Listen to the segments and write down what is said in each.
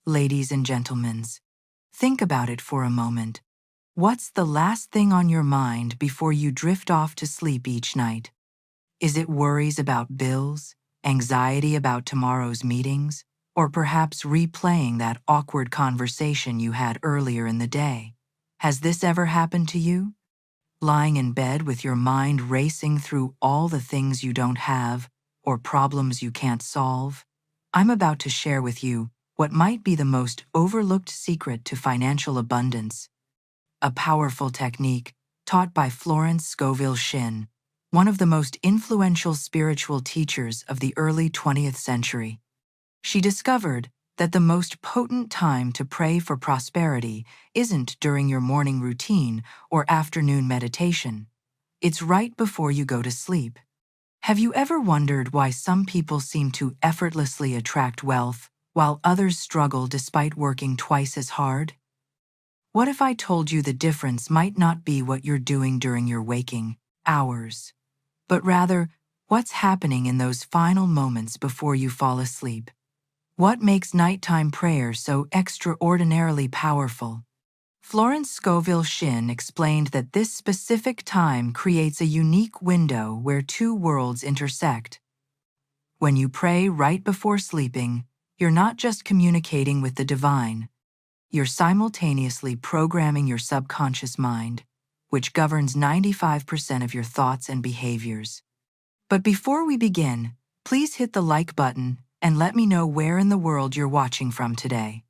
Ladies and gentlemen, think about it for a moment. What's the last thing on your mind before you drift off to sleep each night? Is it worries about bills, anxiety about tomorrow's meetings, or perhaps replaying that awkward conversation you had earlier in the day? Has this ever happened to you? Lying in bed with your mind racing through all the things you don't have or problems you can't solve? I'm about to share with you what might be the most overlooked secret to financial abundance, a powerful technique taught by Florence Scovel Shinn, one of the most influential spiritual teachers of the early 20th century. She discovered that the most potent time to pray for prosperity isn't during your morning routine or afternoon meditation. It's right before you go to sleep. Have you ever wondered why some people seem to effortlessly attract wealth while others struggle despite working twice as hard? What if I told you the difference might not be what you're doing during your waking hours, but rather what's happening in those final moments before you fall asleep? What makes nighttime prayer so extraordinarily powerful? Florence Scovel Shinn explained that this specific time creates a unique window where two worlds intersect. When you pray right before sleeping, you're not just communicating with the divine, you're simultaneously programming your subconscious mind, which governs 95% of your thoughts and behaviors. But before we begin, please hit the like button and let me know where in the world you're watching from today.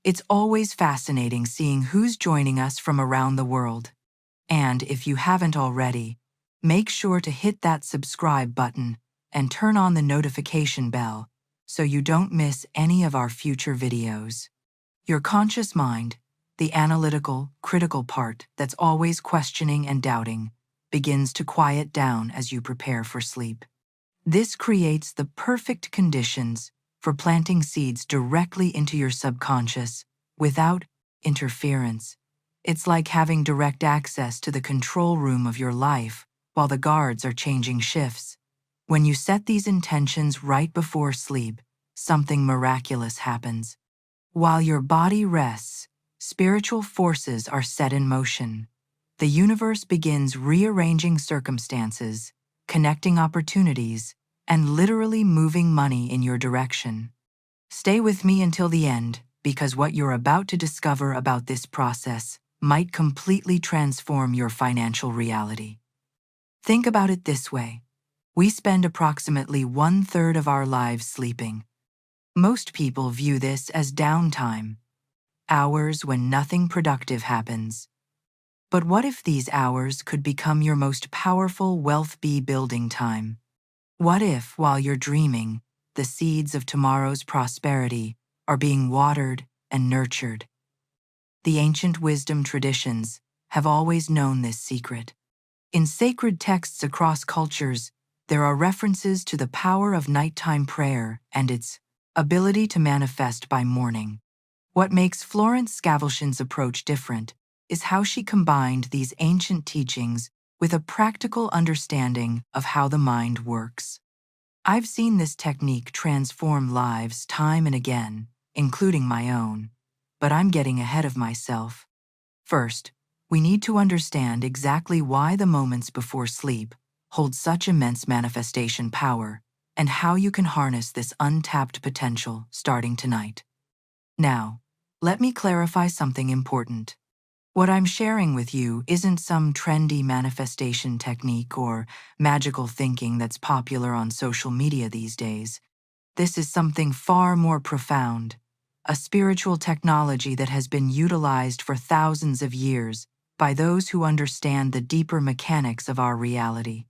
It's always fascinating seeing who's joining us from around the world. And if you haven't already, make sure to hit that subscribe button and turn on the notification bell so you don't miss any of our future videos. Your conscious mind, the analytical, critical part that's always questioning and doubting, begins to quiet down as you prepare for sleep. This creates the perfect conditions for planting seeds directly into your subconscious without interference. It's like having direct access to the control room of your life while the guards are changing shifts. When you set these intentions right before sleep, something miraculous happens. While your body rests, spiritual forces are set in motion. The universe begins rearranging circumstances, connecting opportunities, and literally moving money in your direction. Stay with me until the end, because what you're about to discover about this process might completely transform your financial reality. Think about it this way. We spend approximately 1/3 of our lives sleeping. Most people view this as downtime, hours when nothing productive happens. But what if these hours could become your most powerful wealth-building time? What if, while you're dreaming, the seeds of tomorrow's prosperity are being watered and nurtured? The ancient wisdom traditions have always known this secret. In sacred texts across cultures, there are references to the power of nighttime prayer and its ability to manifest by morning. What makes Florence Scovel Shinn's approach different is how she combined these ancient teachings with a practical understanding of how the mind works. I've seen this technique transform lives time and again, including my own, but I'm getting ahead of myself. First, we need to understand exactly why the moments before sleep hold such immense manifestation power and how you can harness this untapped potential starting tonight. Now, let me clarify something important. What I'm sharing with you isn't some trendy manifestation technique or magical thinking that's popular on social media these days. This is something far more profound, a spiritual technology that has been utilized for thousands of years by those who understand the deeper mechanics of our reality.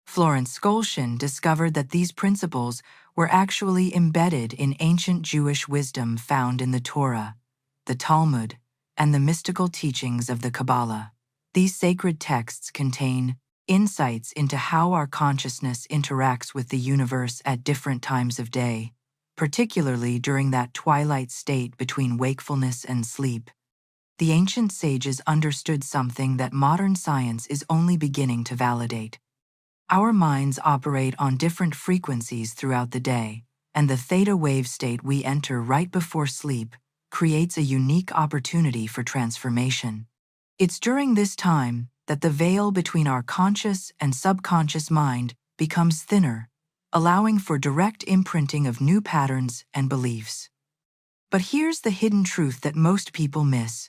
Florence Scovel Shinn discovered that these principles were actually embedded in ancient Jewish wisdom found in the Torah, the Talmud, and the mystical teachings of the Kabbalah. These sacred texts contain insights into how our consciousness interacts with the universe at different times of day, particularly during that twilight state between wakefulness and sleep. The ancient sages understood something that modern science is only beginning to validate. Our minds operate on different frequencies throughout the day, and the theta wave state we enter right before sleep creates a unique opportunity for transformation. It's during this time that the veil between our conscious and subconscious mind becomes thinner, allowing for direct imprinting of new patterns and beliefs. But here's the hidden truth that most people miss.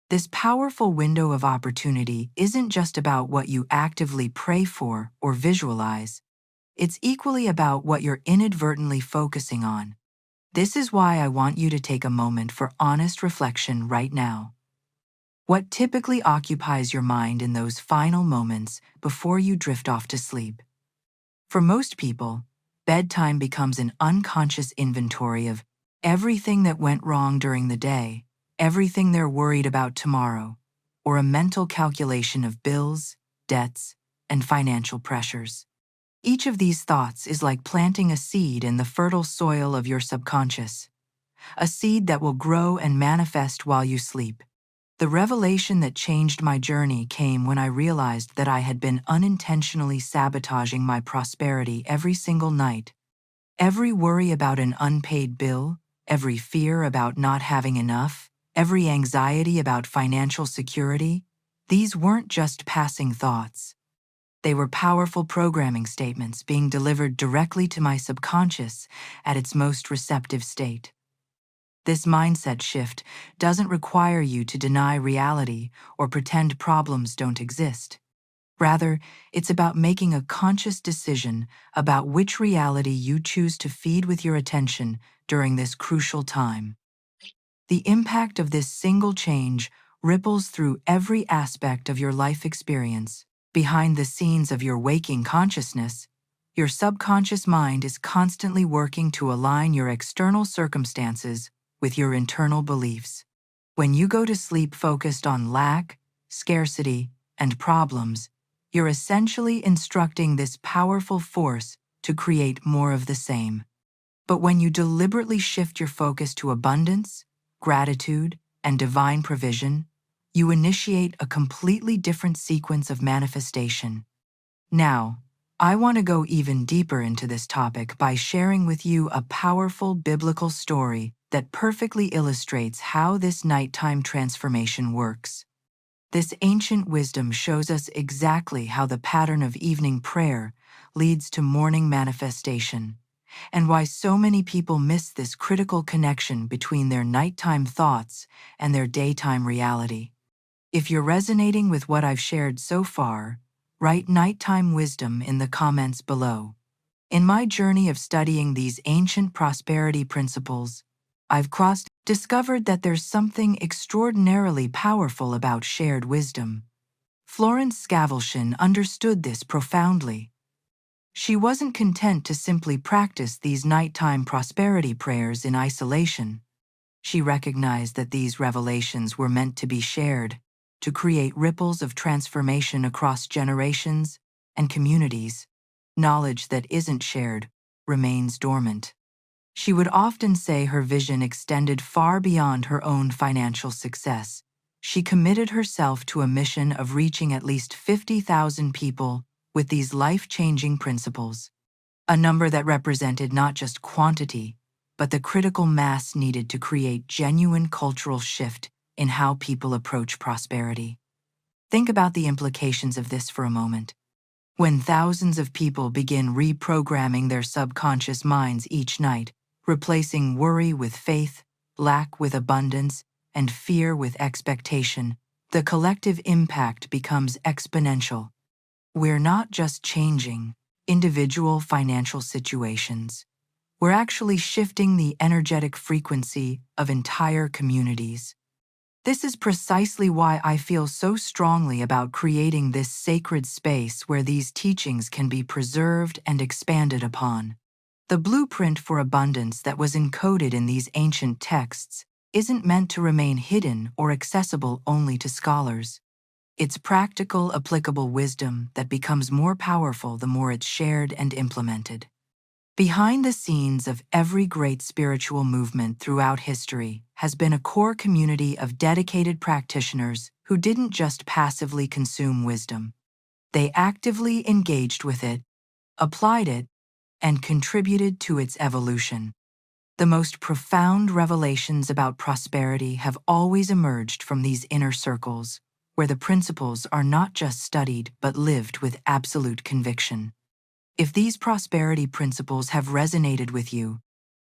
This powerful window of opportunity isn't just about what you actively pray for or visualize. It's equally about what you're inadvertently focusing on. This is why I want you to take a moment for honest reflection right now. What typically occupies your mind in those final moments before you drift off to sleep? For most people, bedtime becomes an unconscious inventory of everything that went wrong during the day, everything they're worried about tomorrow, or a mental calculation of bills, debts, and financial pressures. Each of these thoughts is like planting a seed in the fertile soil of your subconscious, a seed that will grow and manifest while you sleep. The revelation that changed my journey came when I realized that I had been unintentionally sabotaging my prosperity every single night. Every worry about an unpaid bill, every fear about not having enough, every anxiety about financial security, these weren't just passing thoughts. They were powerful programming statements being delivered directly to my subconscious at its most receptive state. This mindset shift doesn't require you to deny reality or pretend problems don't exist. Rather, it's about making a conscious decision about which reality you choose to feed with your attention during this crucial time. The impact of this single change ripples through every aspect of your life experience. Behind the scenes of your waking consciousness, your subconscious mind is constantly working to align your external circumstances with your internal beliefs. When you go to sleep focused on lack, scarcity, and problems, you're essentially instructing this powerful force to create more of the same. But when you deliberately shift your focus to abundance, gratitude, and divine provision, you initiate a completely different sequence of manifestation. Now, I want to go even deeper into this topic by sharing with you a powerful biblical story that perfectly illustrates how this nighttime transformation works. This ancient wisdom shows us exactly how the pattern of evening prayer leads to morning manifestation, and why so many people miss this critical connection between their nighttime thoughts and their daytime reality. If you're resonating with what I've shared so far, write nighttime wisdom in the comments below. In my journey of studying these ancient prosperity principles, I've discovered that there's something extraordinarily powerful about shared wisdom. Florence Scovel Shinn understood this profoundly. She wasn't content to simply practice these nighttime prosperity prayers in isolation. She recognized that these revelations were meant to be shared, to create ripples of transformation across generations and communities. Knowledge that isn't shared remains dormant. She would often say her vision extended far beyond her own financial success. She committed herself to a mission of reaching at least 50,000 people with these life-changing principles, a number that represented not just quantity, but the critical mass needed to create genuine cultural shift in how people approach prosperity. Think about the implications of this for a moment. When thousands of people begin reprogramming their subconscious minds each night, replacing worry with faith, lack with abundance, and fear with expectation, the collective impact becomes exponential. We're not just changing individual financial situations. We're actually shifting the energetic frequency of entire communities. This is precisely why I feel so strongly about creating this sacred space where these teachings can be preserved and expanded upon. The blueprint for abundance that was encoded in these ancient texts isn't meant to remain hidden or accessible only to scholars. It's practical, applicable wisdom that becomes more powerful the more it's shared and implemented. Behind the scenes of every great spiritual movement throughout history has been a core community of dedicated practitioners who didn't just passively consume wisdom. They actively engaged with it, applied it, and contributed to its evolution. The most profound revelations about prosperity have always emerged from these inner circles, where the principles are not just studied but lived with absolute conviction. If these prosperity principles have resonated with you,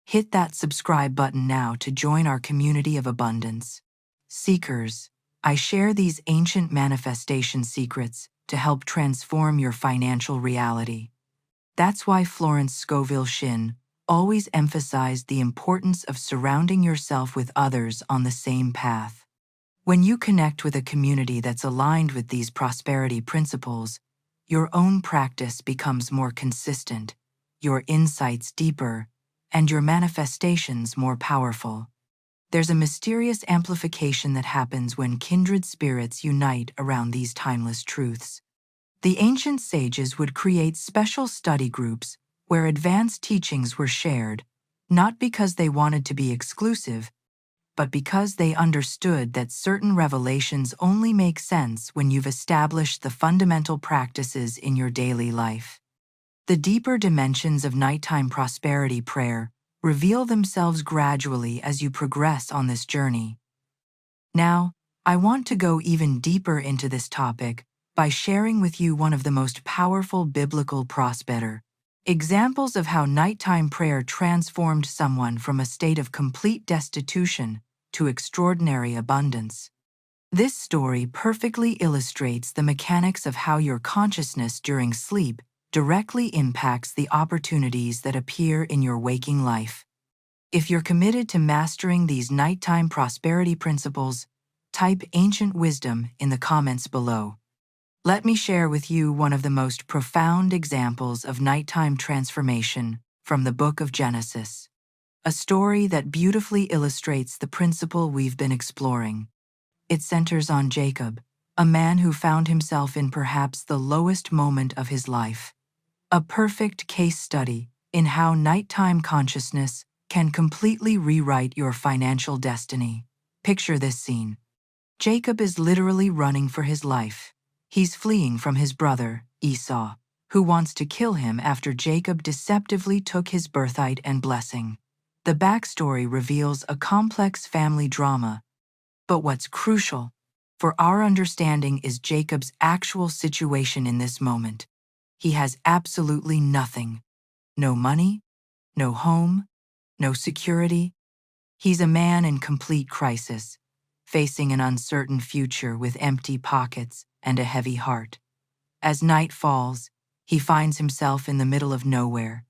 hit that subscribe button now to join our community of abundance. Seekers, I share these ancient manifestation secrets to help transform your financial reality. That's why Florence Scovel Shinn always emphasized the importance of surrounding yourself with others on the same path. When you connect with a community that's aligned with these prosperity principles, your own practice becomes more consistent, your insights deeper, and your manifestations more powerful. There's a mysterious amplification that happens when kindred spirits unite around these timeless truths. The ancient sages would create special study groups where advanced teachings were shared, not because they wanted to be exclusive, but because they understood that certain revelations only make sense when you've established the fundamental practices in your daily life. The deeper dimensions of nighttime prosperity prayer reveal themselves gradually as you progress on this journey. Now, I want to go even deeper into this topic by sharing with you one of the most powerful biblical prosperity examples of how nighttime prayer transformed someone from a state of complete destitution to extraordinary abundance. This story perfectly illustrates the mechanics of how your consciousness during sleep directly impacts the opportunities that appear in your waking life. If you're committed to mastering these nighttime prosperity principles, type ancient wisdom in the comments below. Let me share with you one of the most profound examples of nighttime transformation from the book of Genesis, a story that beautifully illustrates the principle we've been exploring. It centers on Jacob, a man who found himself in perhaps the lowest moment of his life. A perfect case study in how nighttime consciousness can completely rewrite your financial destiny. Picture this scene. Jacob is literally running for his life. He's fleeing from his brother, Esau, who wants to kill him after Jacob deceptively took his birthright and blessing. The backstory reveals a complex family drama, but what's crucial for our understanding is Jacob's actual situation in this moment. He has absolutely nothing. No money, no home, no security. He's a man in complete crisis, facing an uncertain future with empty pockets and a heavy heart. As night falls, he finds himself in the middle of nowhere.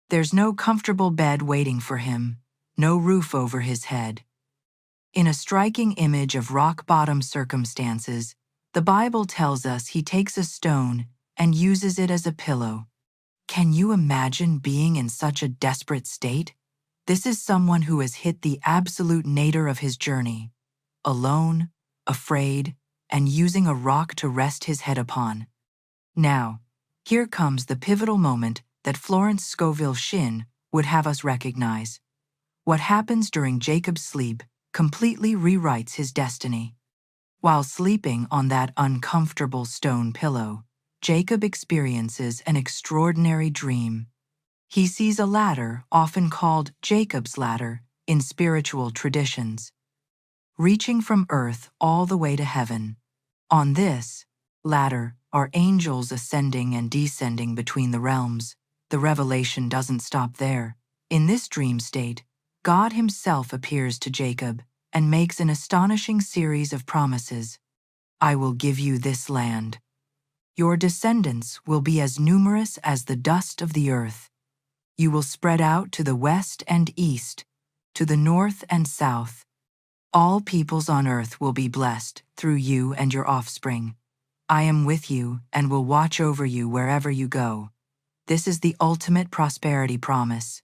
There's no comfortable bed waiting for him, no roof over his head. In a striking image of rock-bottom circumstances, the Bible tells us he takes a stone and uses it as a pillow. Can you imagine being in such a desperate state? This is someone who has hit the absolute nadir of his journey, alone, afraid, and using a rock to rest his head upon. Now, here comes the pivotal moment that Florence Scovel Shinn would have us recognize. What happens during Jacob's sleep completely rewrites his destiny. While sleeping on that uncomfortable stone pillow, Jacob experiences an extraordinary dream. He sees a ladder, often called Jacob's ladder in spiritual traditions, reaching from earth all the way to heaven. On this ladder are angels ascending and descending between the realms. The revelation doesn't stop there. In this dream state, God himself appears to Jacob and makes an astonishing series of promises. I will give you this land. Your descendants will be as numerous as the dust of the earth. You will spread out to the west and east, to the north and south. All peoples on earth will be blessed through you and your offspring. I am with you and will watch over you wherever you go. This is the ultimate prosperity promise.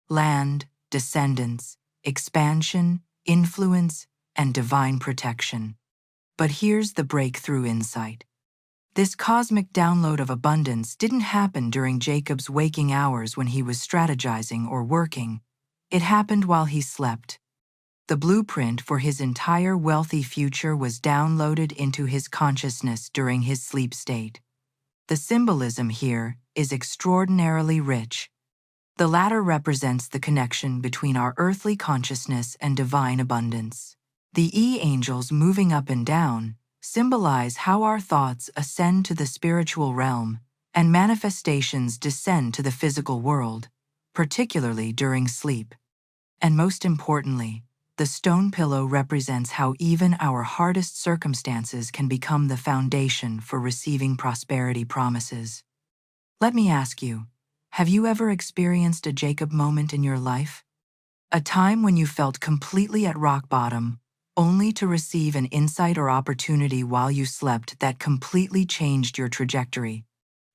Land, descendants, expansion, influence, and divine protection. But here's the breakthrough insight. This cosmic download of abundance didn't happen during Jacob's waking hours when he was strategizing or working. It happened while he slept. The blueprint for his entire wealthy future was downloaded into his consciousness during his sleep state. The symbolism here is extraordinarily rich. The latter represents the connection between our earthly consciousness and divine abundance. The angels moving up and down symbolize how our thoughts ascend to the spiritual realm and manifestations descend to the physical world, particularly during sleep. And most importantly, the stone pillow represents how even our hardest circumstances can become the foundation for receiving prosperity promises. Let me ask you, have you ever experienced a Jacob moment in your life? A time when you felt completely at rock bottom, only to receive an insight or opportunity while you slept that completely changed your trajectory?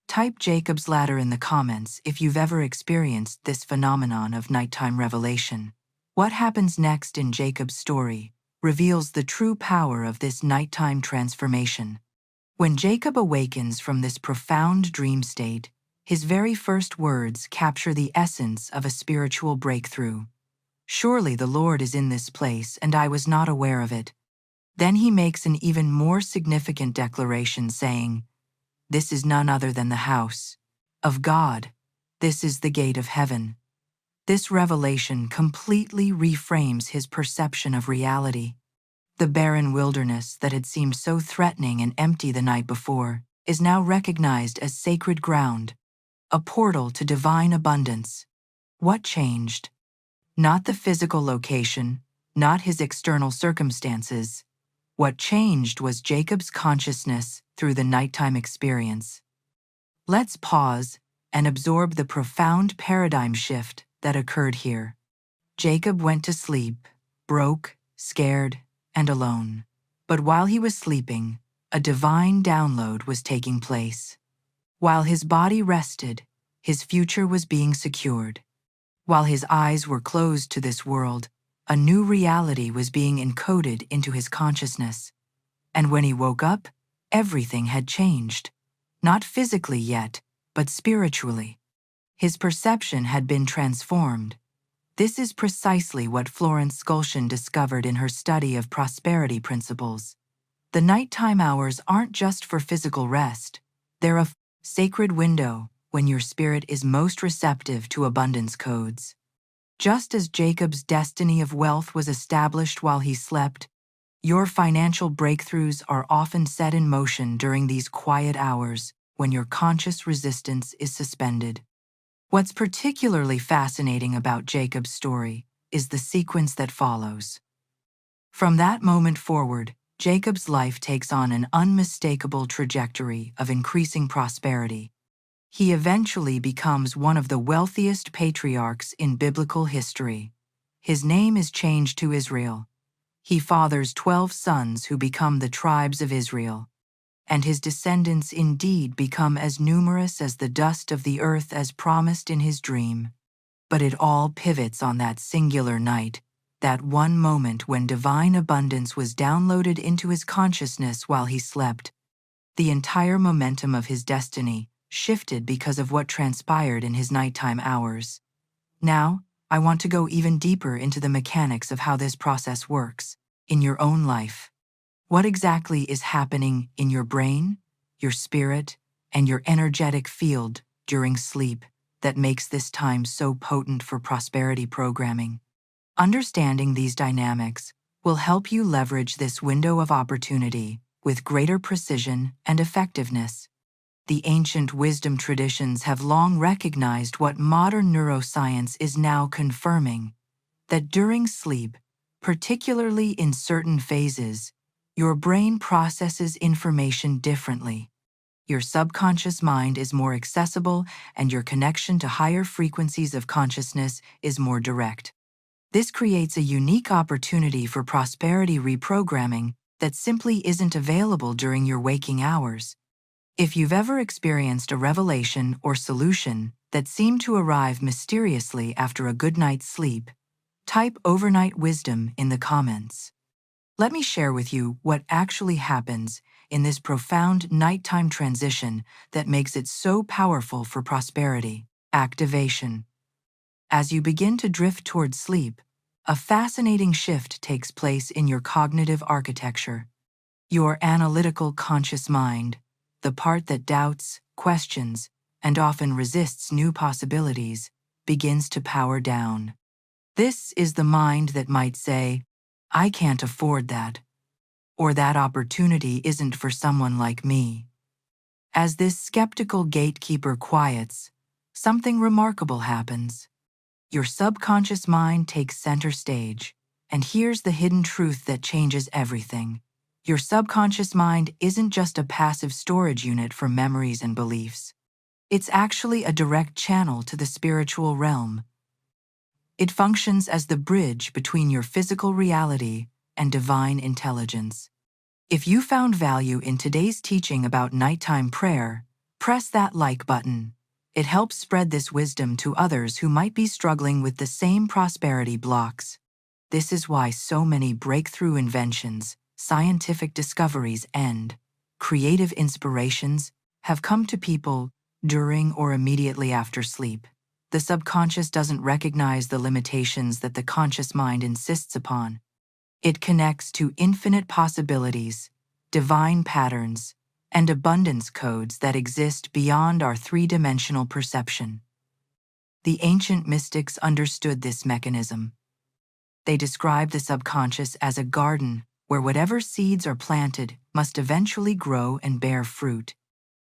Type Jacob's ladder in the comments if you've ever experienced this phenomenon of nighttime revelation. What happens next in Jacob's story reveals the true power of this nighttime transformation. When Jacob awakens from this profound dream state, his very first words capture the essence of a spiritual breakthrough. "Surely the Lord is in this place, and I was not aware of it." Then he makes an even more significant declaration saying, "This is none other than the house of God. This is the gate of heaven." This revelation completely reframes his perception of reality. The barren wilderness that had seemed so threatening and empty the night before is now recognized as sacred ground, a portal to divine abundance. What changed? Not the physical location, not his external circumstances. What changed was Jacob's consciousness through the nighttime experience. Let's pause and absorb the profound paradigm shift that occurred here. Jacob went to sleep, broke, scared, and alone. But while he was sleeping, a divine download was taking place. While his body rested, his future was being secured. While his eyes were closed to this world, a new reality was being encoded into his consciousness. And when he woke up, everything had changed. Not physically yet, but spiritually. His perception had been transformed. This is precisely what Florence Scovel Shinn discovered in her study of prosperity principles. The nighttime hours aren't just for physical rest. They're a sacred window when your spirit is most receptive to abundance codes. Just as Jacob's destiny of wealth was established while he slept, your financial breakthroughs are often set in motion during these quiet hours when your conscious resistance is suspended. What's particularly fascinating about Jacob's story is the sequence that follows. From that moment forward, Jacob's life takes on an unmistakable trajectory of increasing prosperity. He eventually becomes one of the wealthiest patriarchs in biblical history. His name is changed to Israel. He fathers 12 sons who become the tribes of Israel. And his descendants indeed become as numerous as the dust of the earth as promised in his dream. But it all pivots on that singular night, that one moment when divine abundance was downloaded into his consciousness while he slept. The entire momentum of his destiny shifted because of what transpired in his nighttime hours. Now, I want to go even deeper into the mechanics of how this process works in your own life. What exactly is happening in your brain, your spirit, and your energetic field during sleep that makes this time so potent for prosperity programming? Understanding these dynamics will help you leverage this window of opportunity with greater precision and effectiveness. The ancient wisdom traditions have long recognized what modern neuroscience is now confirming, that during sleep, particularly in certain phases, your brain processes information differently. Your subconscious mind is more accessible and your connection to higher frequencies of consciousness is more direct. This creates a unique opportunity for prosperity reprogramming that simply isn't available during your waking hours. If you've ever experienced a revelation or solution that seemed to arrive mysteriously after a good night's sleep, type overnight wisdom in the comments. Let me share with you what actually happens in this profound nighttime transition that makes it so powerful for prosperity. Activation. As you begin to drift toward sleep, a fascinating shift takes place in your cognitive architecture. Your analytical conscious mind, the part that doubts, questions, and often resists new possibilities, begins to power down. This is the mind that might say, "I can't afford that," or "that opportunity isn't for someone like me." As this skeptical gatekeeper quiets, something remarkable happens. Your subconscious mind takes center stage, and here's the hidden truth that changes everything. Your subconscious mind isn't just a passive storage unit for memories and beliefs. It's actually a direct channel to the spiritual realm. It functions as the bridge between your physical reality and divine intelligence. If you found value in today's teaching about nighttime prayer, press that like button. It helps spread this wisdom to others who might be struggling with the same prosperity blocks. This is why so many breakthrough inventions, scientific discoveries, and creative inspirations have come to people during or immediately after sleep. The subconscious doesn't recognize the limitations that the conscious mind insists upon. It connects to infinite possibilities, divine patterns, and abundance codes that exist beyond our three-dimensional perception. The ancient mystics understood this mechanism. They described the subconscious as a garden where whatever seeds are planted must eventually grow and bear fruit.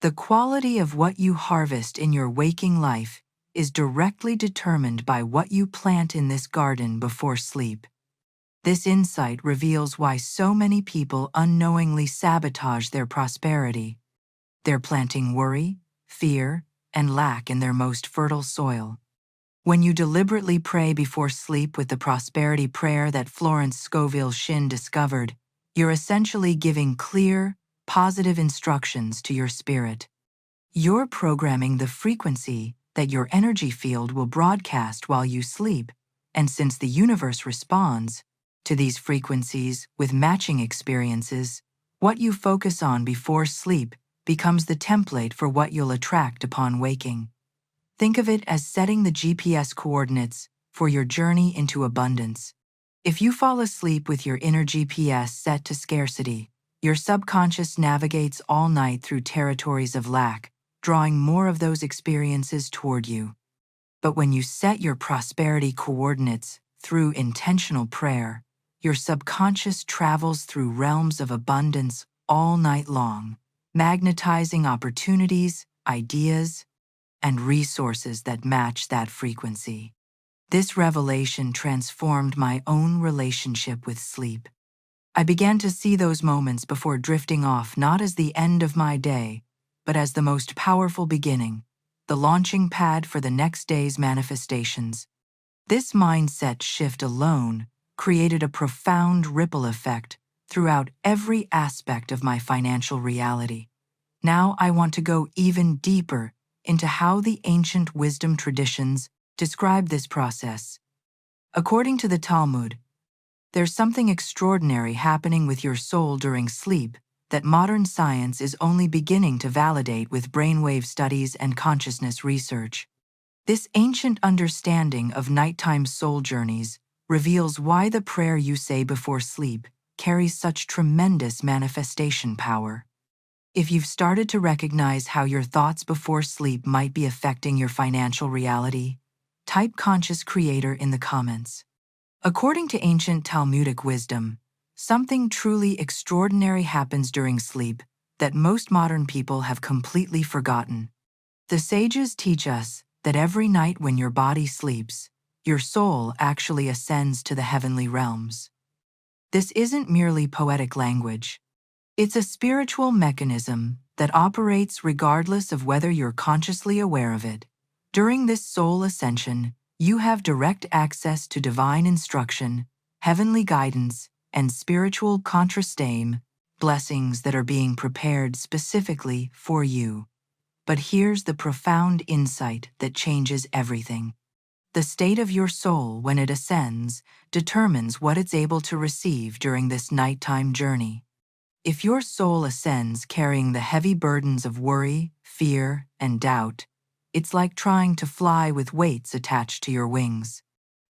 The quality of what you harvest in your waking life is directly determined by what you plant in this garden before sleep. This insight reveals why so many people unknowingly sabotage their prosperity. They're planting worry, fear, and lack in their most fertile soil. When you deliberately pray before sleep with the prosperity prayer that Florence Scovel Shinn discovered, you're essentially giving clear, positive instructions to your spirit. You're programming the frequency that your energy field will broadcast while you sleep, and since the universe responds to these frequencies with matching experiences, what you focus on before sleep becomes the template for what you'll attract upon waking. Think of it as setting the GPS coordinates for your journey into abundance. If you fall asleep with your inner GPS set to scarcity, your subconscious navigates all night through territories of lack, drawing more of those experiences toward you. But when you set your prosperity coordinates through intentional prayer, your subconscious travels through realms of abundance all night long, magnetizing opportunities, ideas, and resources that match that frequency. This revelation transformed my own relationship with sleep. I began to see those moments before drifting off not as the end of my day, but as the most powerful beginning, the launching pad for the next day's manifestations. This mindset shift alone created a profound ripple effect throughout every aspect of my financial reality. Now I want to go even deeper into how the ancient wisdom traditions describe this process. According to the Talmud, there's something extraordinary happening with your soul during sleep that modern science is only beginning to validate with brainwave studies and consciousness research. This ancient understanding of nighttime soul journeys reveals why the prayer you say before sleep carries such tremendous manifestation power. If you've started to recognize how your thoughts before sleep might be affecting your financial reality, type "conscious creator" in the comments. According to ancient Talmudic wisdom, something truly extraordinary happens during sleep that most modern people have completely forgotten. The sages teach us that every night when your body sleeps, your soul actually ascends to the heavenly realms. This isn't merely poetic language. It's a spiritual mechanism that operates regardless of whether you're consciously aware of it. During this soul ascension, you have direct access to divine instruction, heavenly guidance, and spiritual contrastame, blessings that are being prepared specifically for you. But here's the profound insight that changes everything. The state of your soul when it ascends determines what it's able to receive during this nighttime journey. If your soul ascends carrying the heavy burdens of worry, fear, and doubt, it's like trying to fly with weights attached to your wings.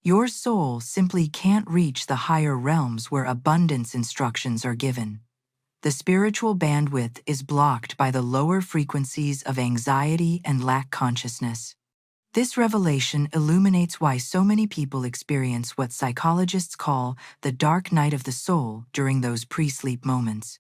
Your soul simply can't reach the higher realms where abundance instructions are given. The spiritual bandwidth is blocked by the lower frequencies of anxiety and lack consciousness. This revelation illuminates why so many people experience what psychologists call the dark night of the soul during those pre-sleep moments.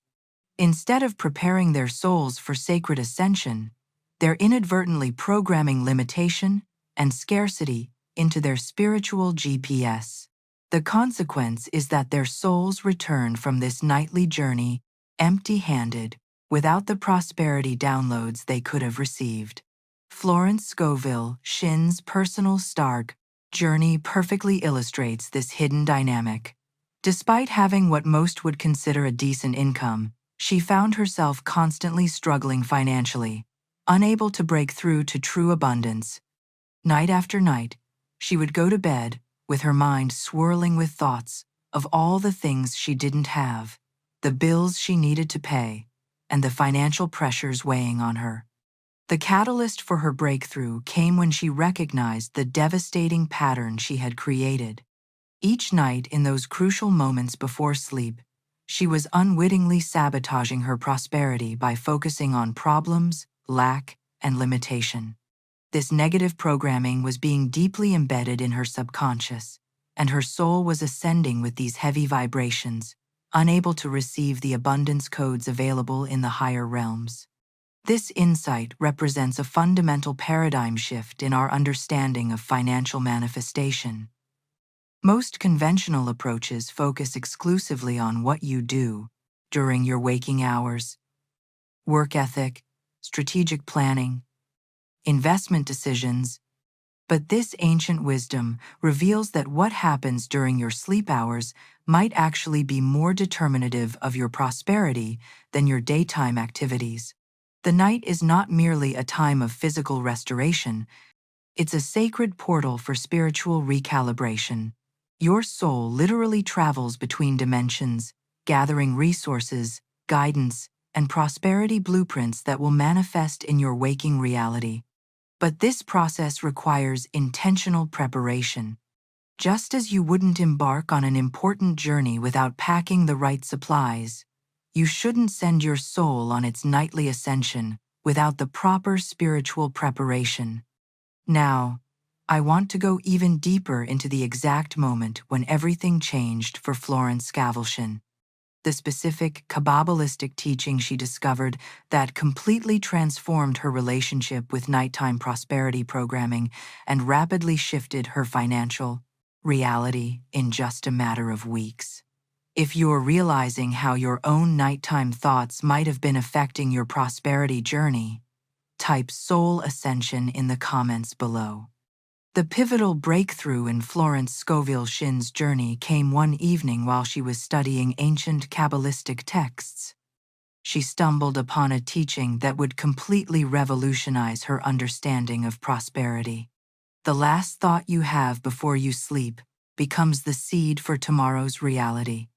Instead of preparing their souls for sacred ascension, they're inadvertently programming limitation and scarcity into their spiritual GPS. The consequence is that their souls return from this nightly journey empty-handed, without the prosperity downloads they could have received. Florence Scovel Shinn's personal Stark journey perfectly illustrates this hidden dynamic. Despite having what most would consider a decent income, she found herself constantly struggling financially, unable to break through to true abundance. Night after night, she would go to bed with her mind swirling with thoughts of all the things she didn't have, the bills she needed to pay, and the financial pressures weighing on her. The catalyst for her breakthrough came when she recognized the devastating pattern she had created. Each night in those crucial moments before sleep, she was unwittingly sabotaging her prosperity by focusing on problems, lack, and limitation. This negative programming was being deeply embedded in her subconscious, and her soul was ascending with these heavy vibrations, unable to receive the abundance codes available in the higher realms. This insight represents a fundamental paradigm shift in our understanding of financial manifestation. Most conventional approaches focus exclusively on what you do during your waking hours: work ethic, strategic planning, investment decisions. But this ancient wisdom reveals that what happens during your sleep hours might actually be more determinative of your prosperity than your daytime activities. The night is not merely a time of physical restoration, it's a sacred portal for spiritual recalibration. Your soul literally travels between dimensions, gathering resources, guidance, and prosperity blueprints that will manifest in your waking reality. But this process requires intentional preparation. Just as you wouldn't embark on an important journey without packing the right supplies, you shouldn't send your soul on its nightly ascension without the proper spiritual preparation. Now, I want to go even deeper into the exact moment when everything changed for Florence Scovel Shinn. The specific Kabbalistic teaching she discovered that completely transformed her relationship with nighttime prosperity programming and rapidly shifted her financial reality in just a matter of weeks. If you're realizing how your own nighttime thoughts might have been affecting your prosperity journey, type Soul Ascension in the comments below. The pivotal breakthrough in Florence Scovel Shinn's journey came one evening while she was studying ancient Kabbalistic texts. She stumbled upon a teaching that would completely revolutionize her understanding of prosperity. The last thought you have before you sleep becomes the seed for tomorrow's reality.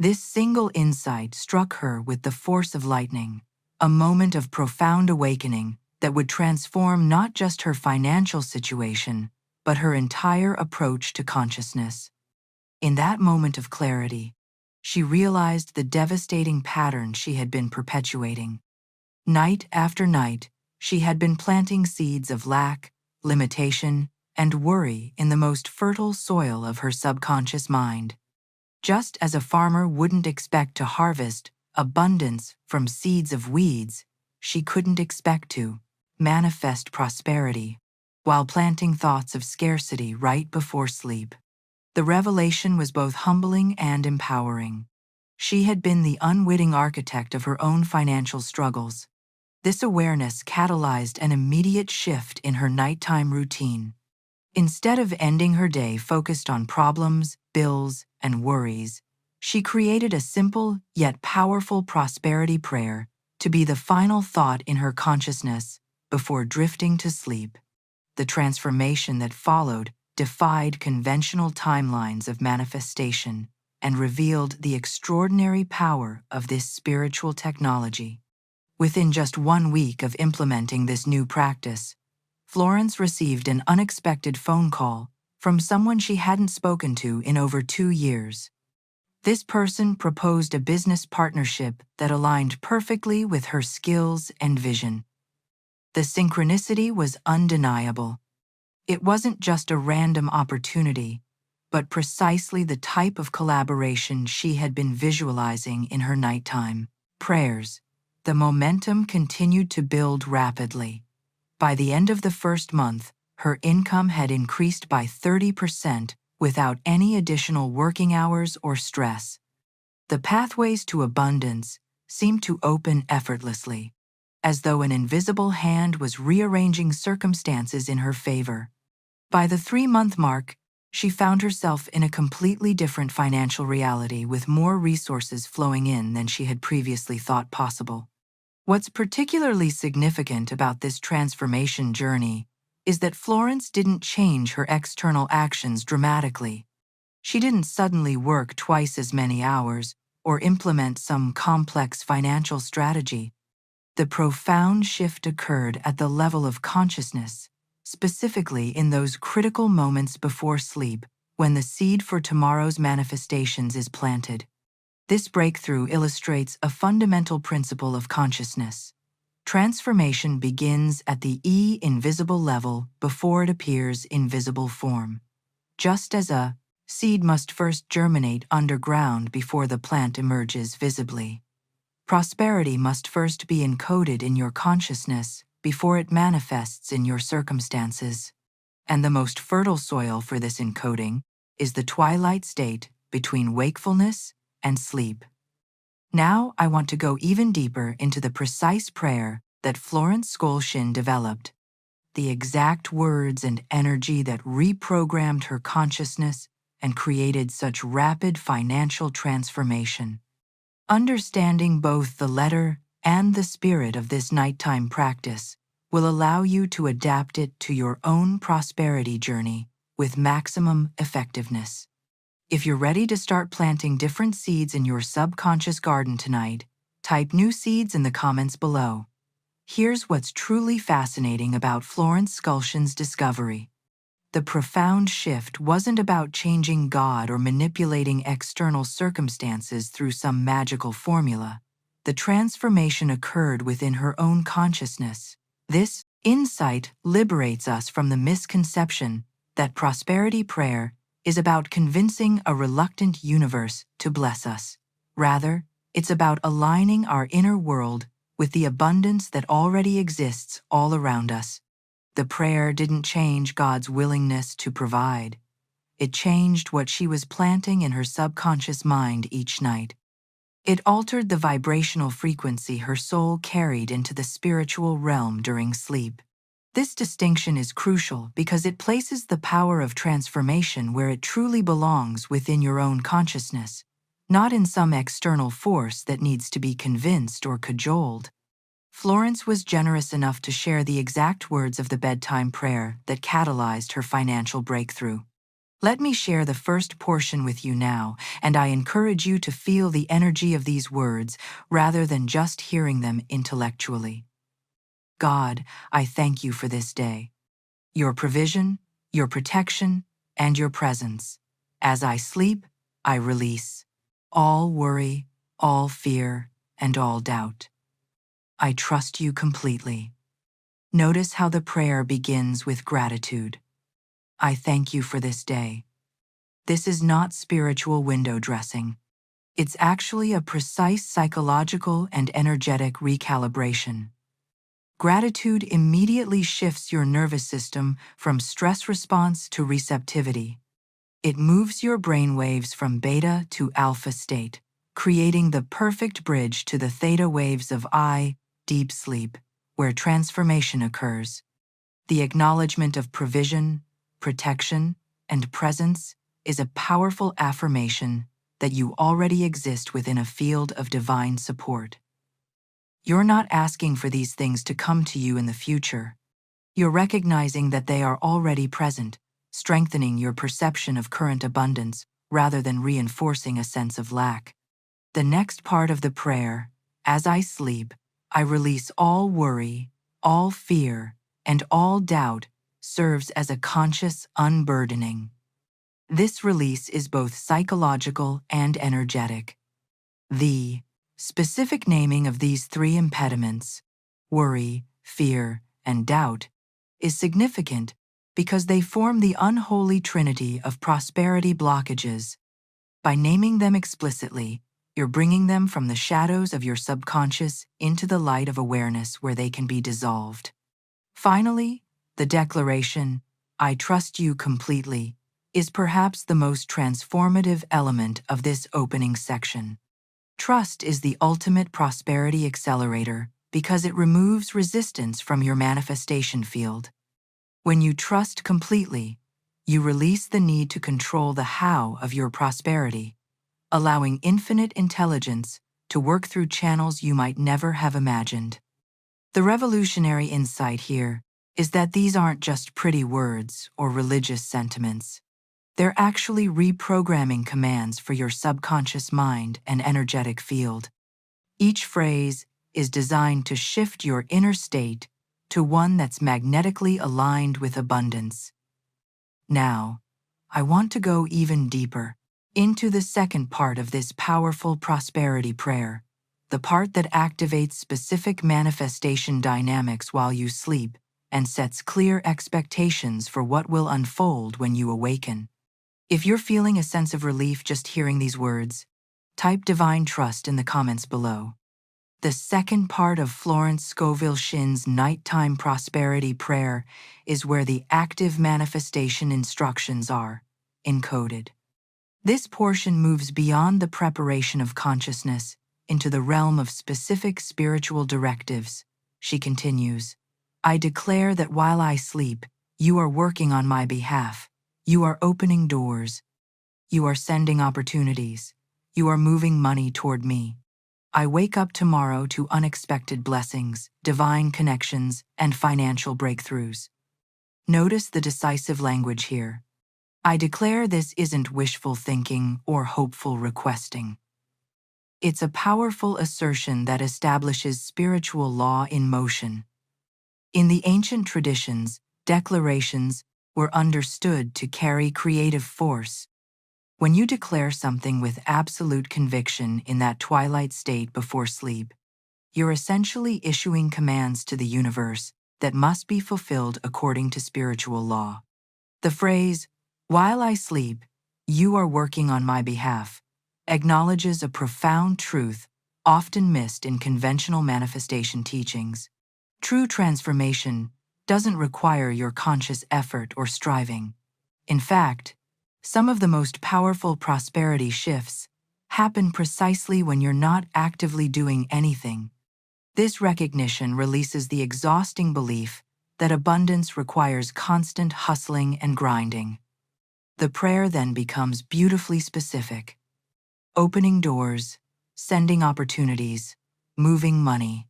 This single insight struck her with the force of lightning, a moment of profound awakening that would transform not just her financial situation, but her entire approach to consciousness. In that moment of clarity, she realized the devastating pattern she had been perpetuating. Night after night, she had been planting seeds of lack, limitation, and worry in the most fertile soil of her subconscious mind. Just as a farmer wouldn't expect to harvest abundance from seeds of weeds, she couldn't expect to manifest prosperity while planting thoughts of scarcity right before sleep. The revelation was both humbling and empowering. She had been the unwitting architect of her own financial struggles. This awareness catalyzed an immediate shift in her nighttime routine. Instead of ending her day focused on problems, bills, and worries, she created a simple yet powerful prosperity prayer to be the final thought in her consciousness before drifting to sleep. The transformation that followed defied conventional timelines of manifestation and revealed the extraordinary power of this spiritual technology. Within just 1 week of implementing this new practice, Florence received an unexpected phone call from someone she hadn't spoken to in over 2 years. This person proposed a business partnership that aligned perfectly with her skills and vision. The synchronicity was undeniable. It wasn't just a random opportunity, but precisely the type of collaboration she had been visualizing in her nighttime prayers. The momentum continued to build rapidly. By the end of the first month, her income had increased by 30% without any additional working hours or stress. The pathways to abundance seemed to open effortlessly, as though an invisible hand was rearranging circumstances in her favor. By the 3-month mark, she found herself in a completely different financial reality with more resources flowing in than she had previously thought possible. What's particularly significant about this transformation journey is that Florence didn't change her external actions dramatically. She didn't suddenly work twice as many hours or implement some complex financial strategy. The profound shift occurred at the level of consciousness, specifically in those critical moments before sleep when the seed for tomorrow's manifestations is planted. This breakthrough illustrates a fundamental principle of consciousness. Transformation begins at the invisible level before it appears in visible form. Just as a seed must first germinate underground before the plant emerges visibly, prosperity must first be encoded in your consciousness before it manifests in your circumstances. And the most fertile soil for this encoding is the twilight state between wakefulness and sleep. Now I want to go even deeper into the precise prayer that Florence Scovel Shinn developed, the exact words and energy that reprogrammed her consciousness and created such rapid financial transformation. Understanding both the letter and the spirit of this nighttime practice will allow you to adapt it to your own prosperity journey with maximum effectiveness. If you're ready to start planting different seeds in your subconscious garden tonight, type new seeds in the comments below. Here's what's truly fascinating about Florence Scovel Shinn's discovery. The profound shift wasn't about changing God or manipulating external circumstances through some magical formula. The transformation occurred within her own consciousness. This insight liberates us from the misconception that prosperity prayer is about convincing a reluctant universe to bless us. Rather, it's about aligning our inner world with the abundance that already exists all around us. The prayer didn't change God's willingness to provide. It changed what she was planting in her subconscious mind each night. It altered the vibrational frequency her soul carried into the spiritual realm during sleep. This distinction is crucial because it places the power of transformation where it truly belongs within your own consciousness, not in some external force that needs to be convinced or cajoled. Florence was generous enough to share the exact words of the bedtime prayer that catalyzed her financial breakthrough. Let me share the first portion with you now, and I encourage you to feel the energy of these words rather than just hearing them intellectually. God, I thank you for this day, your provision, your protection, and your presence. As I sleep, I release all worry, all fear, and all doubt. I trust you completely. Notice how the prayer begins with gratitude. I thank you for this day. This is not spiritual window dressing. It's actually a precise psychological and energetic recalibration. Gratitude immediately shifts your nervous system from stress response to receptivity. It moves your brainwaves from beta to alpha state, creating the perfect bridge to the theta waves of deep sleep, where transformation occurs. The acknowledgement of provision, protection, and presence is a powerful affirmation that you already exist within a field of divine support. You're not asking for these things to come to you in the future. You're recognizing that they are already present, strengthening your perception of current abundance rather than reinforcing a sense of lack. The next part of the prayer, as I sleep, I release all worry, all fear, and all doubt, serves as a conscious unburdening. This release is both psychological and energetic. The specific naming of these three impediments, worry, fear, and doubt, is significant because they form the unholy trinity of prosperity blockages. By naming them explicitly, you're bringing them from the shadows of your subconscious into the light of awareness where they can be dissolved. Finally, the declaration, "I trust you completely," is perhaps the most transformative element of this opening section. Trust is the ultimate prosperity accelerator because it removes resistance from your manifestation field. When you trust completely, you release the need to control the how of your prosperity, allowing infinite intelligence to work through channels you might never have imagined. The revolutionary insight here is that these aren't just pretty words or religious sentiments. They're actually reprogramming commands for your subconscious mind and energetic field. Each phrase is designed to shift your inner state to one that's magnetically aligned with abundance. Now, I want to go even deeper into the second part of this powerful prosperity prayer, the part that activates specific manifestation dynamics while you sleep and sets clear expectations for what will unfold when you awaken. If you're feeling a sense of relief just hearing these words, type divine trust in the comments below. The second part of Florence Scovel Shinn's nighttime prosperity prayer is where the active manifestation instructions are encoded. This portion moves beyond the preparation of consciousness into the realm of specific spiritual directives. She continues, "I declare that while I sleep, you are working on my behalf. You are opening doors. You are sending opportunities. You are moving money toward me. I wake up tomorrow to unexpected blessings, divine connections, and financial breakthroughs." Notice the decisive language here. I declare this isn't wishful thinking or hopeful requesting. It's a powerful assertion that establishes spiritual law in motion. In the ancient traditions, declarations were understood to carry creative force. When you declare something with absolute conviction in that twilight state before sleep, you're essentially issuing commands to the universe that must be fulfilled according to spiritual law. The phrase, "While I sleep, you are working on my behalf," acknowledges a profound truth often missed in conventional manifestation teachings. True transformation doesn't require your conscious effort or striving. In fact, some of the most powerful prosperity shifts happen precisely when you're not actively doing anything. This recognition releases the exhausting belief that abundance requires constant hustling and grinding. The prayer then becomes beautifully specific. Opening doors, sending opportunities, moving money.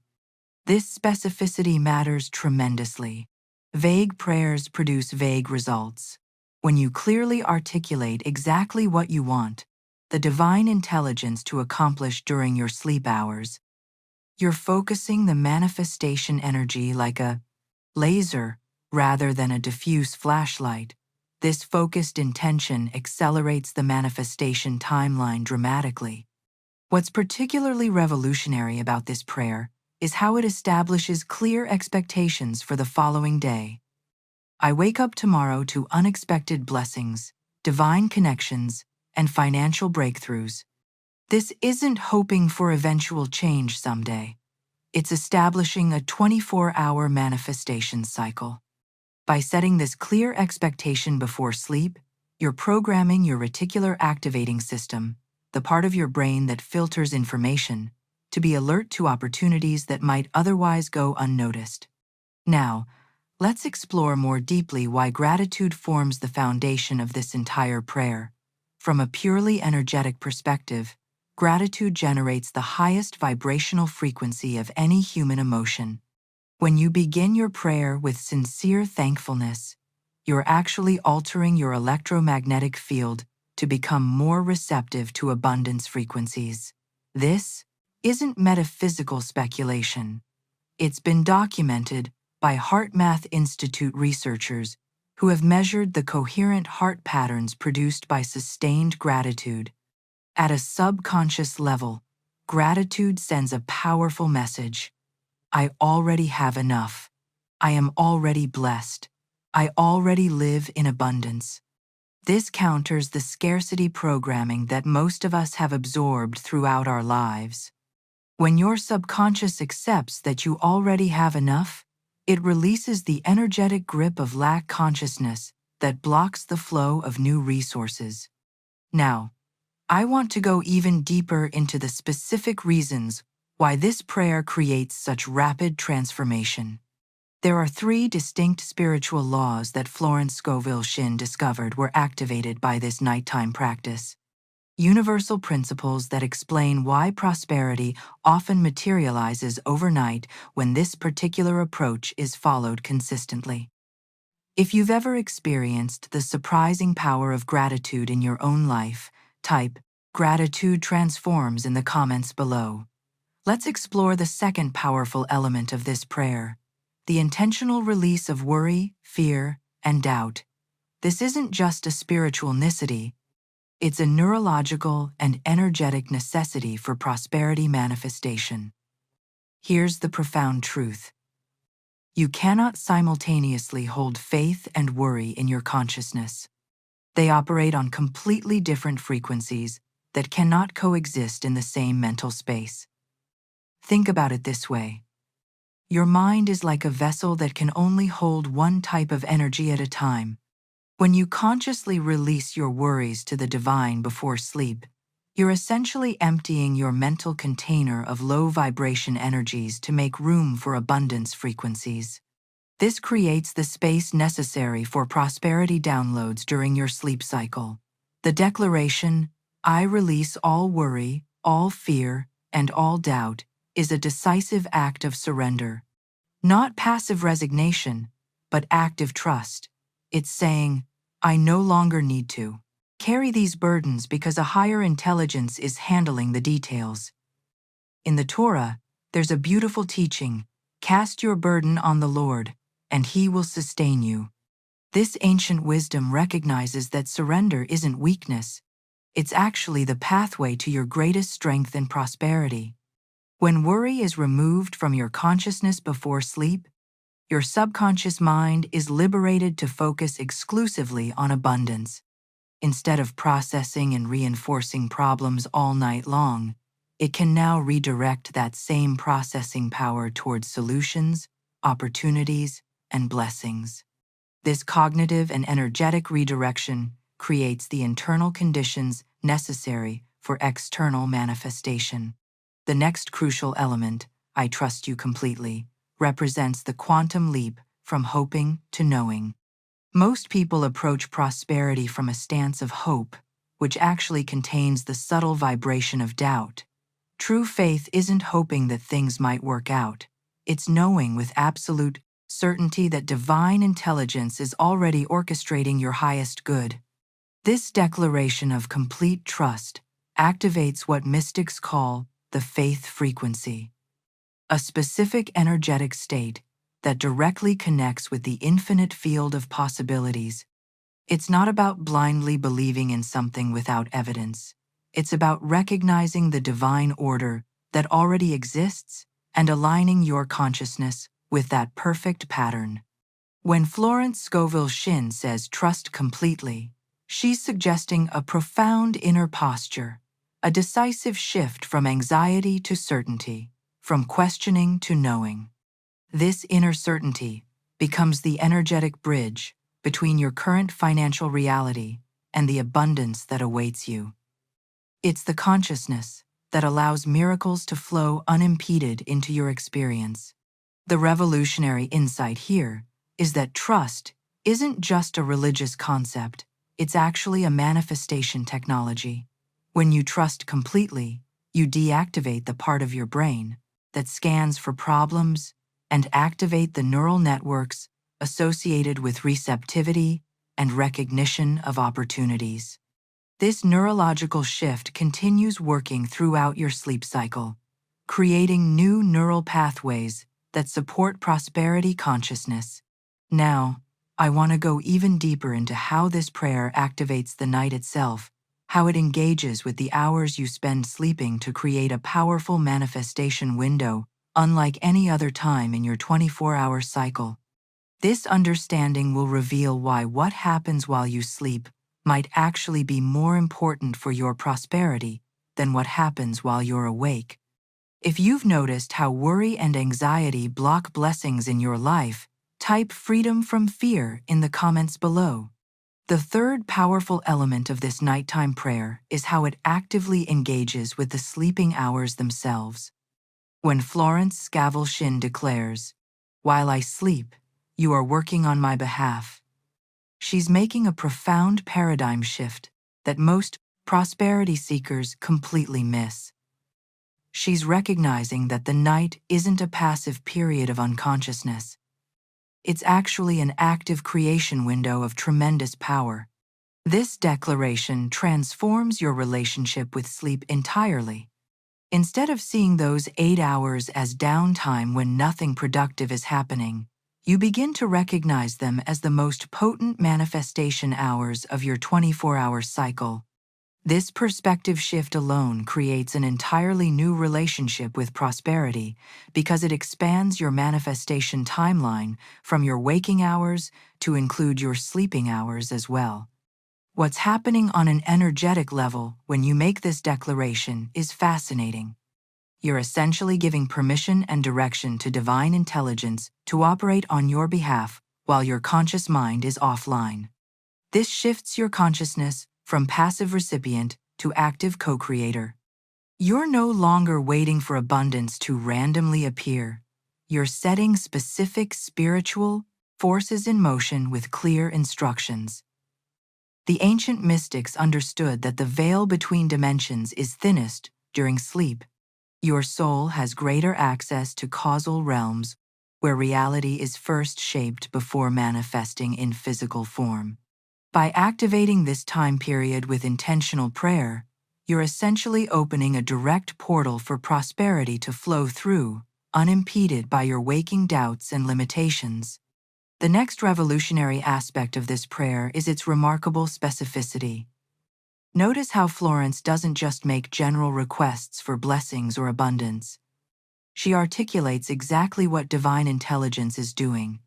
This specificity matters tremendously. Vague prayers produce vague results. When you clearly articulate exactly what you want, the divine intelligence to accomplish during your sleep hours, you're focusing the manifestation energy like a laser rather than a diffuse flashlight. This focused intention accelerates the manifestation timeline dramatically. What's particularly revolutionary about this prayer is how it establishes clear expectations for the following day. I wake up tomorrow to unexpected blessings, divine connections, and financial breakthroughs. This isn't hoping for eventual change someday. It's establishing a 24-hour manifestation cycle. By setting this clear expectation before sleep, you're programming your reticular activating system, the part of your brain that filters information, to be alert to opportunities that might otherwise go unnoticed. Now, let's explore more deeply why gratitude forms the foundation of this entire prayer. From a purely energetic perspective, gratitude generates the highest vibrational frequency of any human emotion. When you begin your prayer with sincere thankfulness, you're actually altering your electromagnetic field to become more receptive to abundance frequencies. This isn't metaphysical speculation. It's been documented by HeartMath Institute researchers who have measured the coherent heart patterns produced by sustained gratitude. At a subconscious level, gratitude sends a powerful message. I already have enough. I am already blessed. I already live in abundance. This counters the scarcity programming that most of us have absorbed throughout our lives. When your subconscious accepts that you already have enough, it releases the energetic grip of lack consciousness that blocks the flow of new resources. Now, I want to go even deeper into the specific reasons why this prayer creates such rapid transformation. There are 3 distinct spiritual laws that Florence Scovel Shinn discovered were activated by this nighttime practice. Universal principles that explain why prosperity often materializes overnight when this particular approach is followed consistently. If you've ever experienced the surprising power of gratitude in your own life, type "Gratitude transforms" in the comments below. Let's explore the second powerful element of this prayer: the intentional release of worry, fear, and doubt. This isn't just a spiritual necessity, it's a neurological and energetic necessity for prosperity manifestation. Here's the profound truth. You cannot simultaneously hold faith and worry in your consciousness. They operate on completely different frequencies that cannot coexist in the same mental space. Think about it this way. Your mind is like a vessel that can only hold one type of energy at a time. When you consciously release your worries to the divine before sleep, you're essentially emptying your mental container of low-vibration energies to make room for abundance frequencies. This creates the space necessary for prosperity downloads during your sleep cycle. The declaration, "I release all worry, all fear, and all doubt," is a decisive act of surrender. Not passive resignation, but active trust. It's saying, "I no longer need to carry these burdens because a higher intelligence is handling the details." In the Torah, there's a beautiful teaching: "Cast your burden on the Lord, and He will sustain you." This ancient wisdom recognizes that surrender isn't weakness. It's actually the pathway to your greatest strength and prosperity. When worry is removed from your consciousness before sleep, your subconscious mind is liberated to focus exclusively on abundance. Instead of processing and reinforcing problems all night long, it can now redirect that same processing power towards solutions, opportunities, and blessings. This cognitive and energetic redirection creates the internal conditions necessary for external manifestation. The next crucial element, "I trust you completely," represents the quantum leap from hoping to knowing. Most people approach prosperity from a stance of hope, which actually contains the subtle vibration of doubt. True faith isn't hoping that things might work out. It's knowing with absolute certainty that divine intelligence is already orchestrating your highest good. This declaration of complete trust activates what mystics call the faith frequency, a specific energetic state that directly connects with the infinite field of possibilities. It's not about blindly believing in something without evidence. It's about recognizing the divine order that already exists and aligning your consciousness with that perfect pattern. When Florence Scovel Shinn says "trust completely," she's suggesting a profound inner posture, a decisive shift from anxiety to certainty, from questioning to knowing. This inner certainty becomes the energetic bridge between your current financial reality and the abundance that awaits you. It's the consciousness that allows miracles to flow unimpeded into your experience. The revolutionary insight here is that trust isn't just a religious concept, it's actually a manifestation technology. When you trust completely, you deactivate the part of your brain that scans for problems and activate the neural networks associated with receptivity and recognition of opportunities. This neurological shift continues working throughout your sleep cycle, creating new neural pathways that support prosperity consciousness. Now, I want to go even deeper into how this prayer activates the night itself, how it engages with the hours you spend sleeping to create a powerful manifestation window unlike any other time in your 24-hour cycle. This understanding will reveal why what happens while you sleep might actually be more important for your prosperity than what happens while you're awake. If you've noticed how worry and anxiety block blessings in your life, type freedom from fear in the comments below. The third powerful element of this nighttime prayer is how it actively engages with the sleeping hours themselves. When Florence Scovel Shinn declares, "While I sleep, you are working on my behalf," she's making a profound paradigm shift that most prosperity seekers completely miss. She's recognizing that the night isn't a passive period of unconsciousness. It's actually an active creation window of tremendous power. This declaration transforms your relationship with sleep entirely. Instead of seeing those 8 hours as downtime when nothing productive is happening, you begin to recognize them as the most potent manifestation hours of your 24-hour cycle. This perspective shift alone creates an entirely new relationship with prosperity because it expands your manifestation timeline from your waking hours to include your sleeping hours as well. What's happening on an energetic level when you make this declaration is fascinating. You're essentially giving permission and direction to divine intelligence to operate on your behalf while your conscious mind is offline. This shifts your consciousness from passive recipient to active co-creator. You're no longer waiting for abundance to randomly appear. You're setting specific spiritual forces in motion with clear instructions. The ancient mystics understood that the veil between dimensions is thinnest during sleep. Your soul has greater access to causal realms where reality is first shaped before manifesting in physical form. By activating this time period with intentional prayer, you're essentially opening a direct portal for prosperity to flow through, unimpeded by your waking doubts and limitations. The next revolutionary aspect of this prayer is its remarkable specificity. Notice how Florence doesn't just make general requests for blessings or abundance. She articulates exactly what divine intelligence is doing,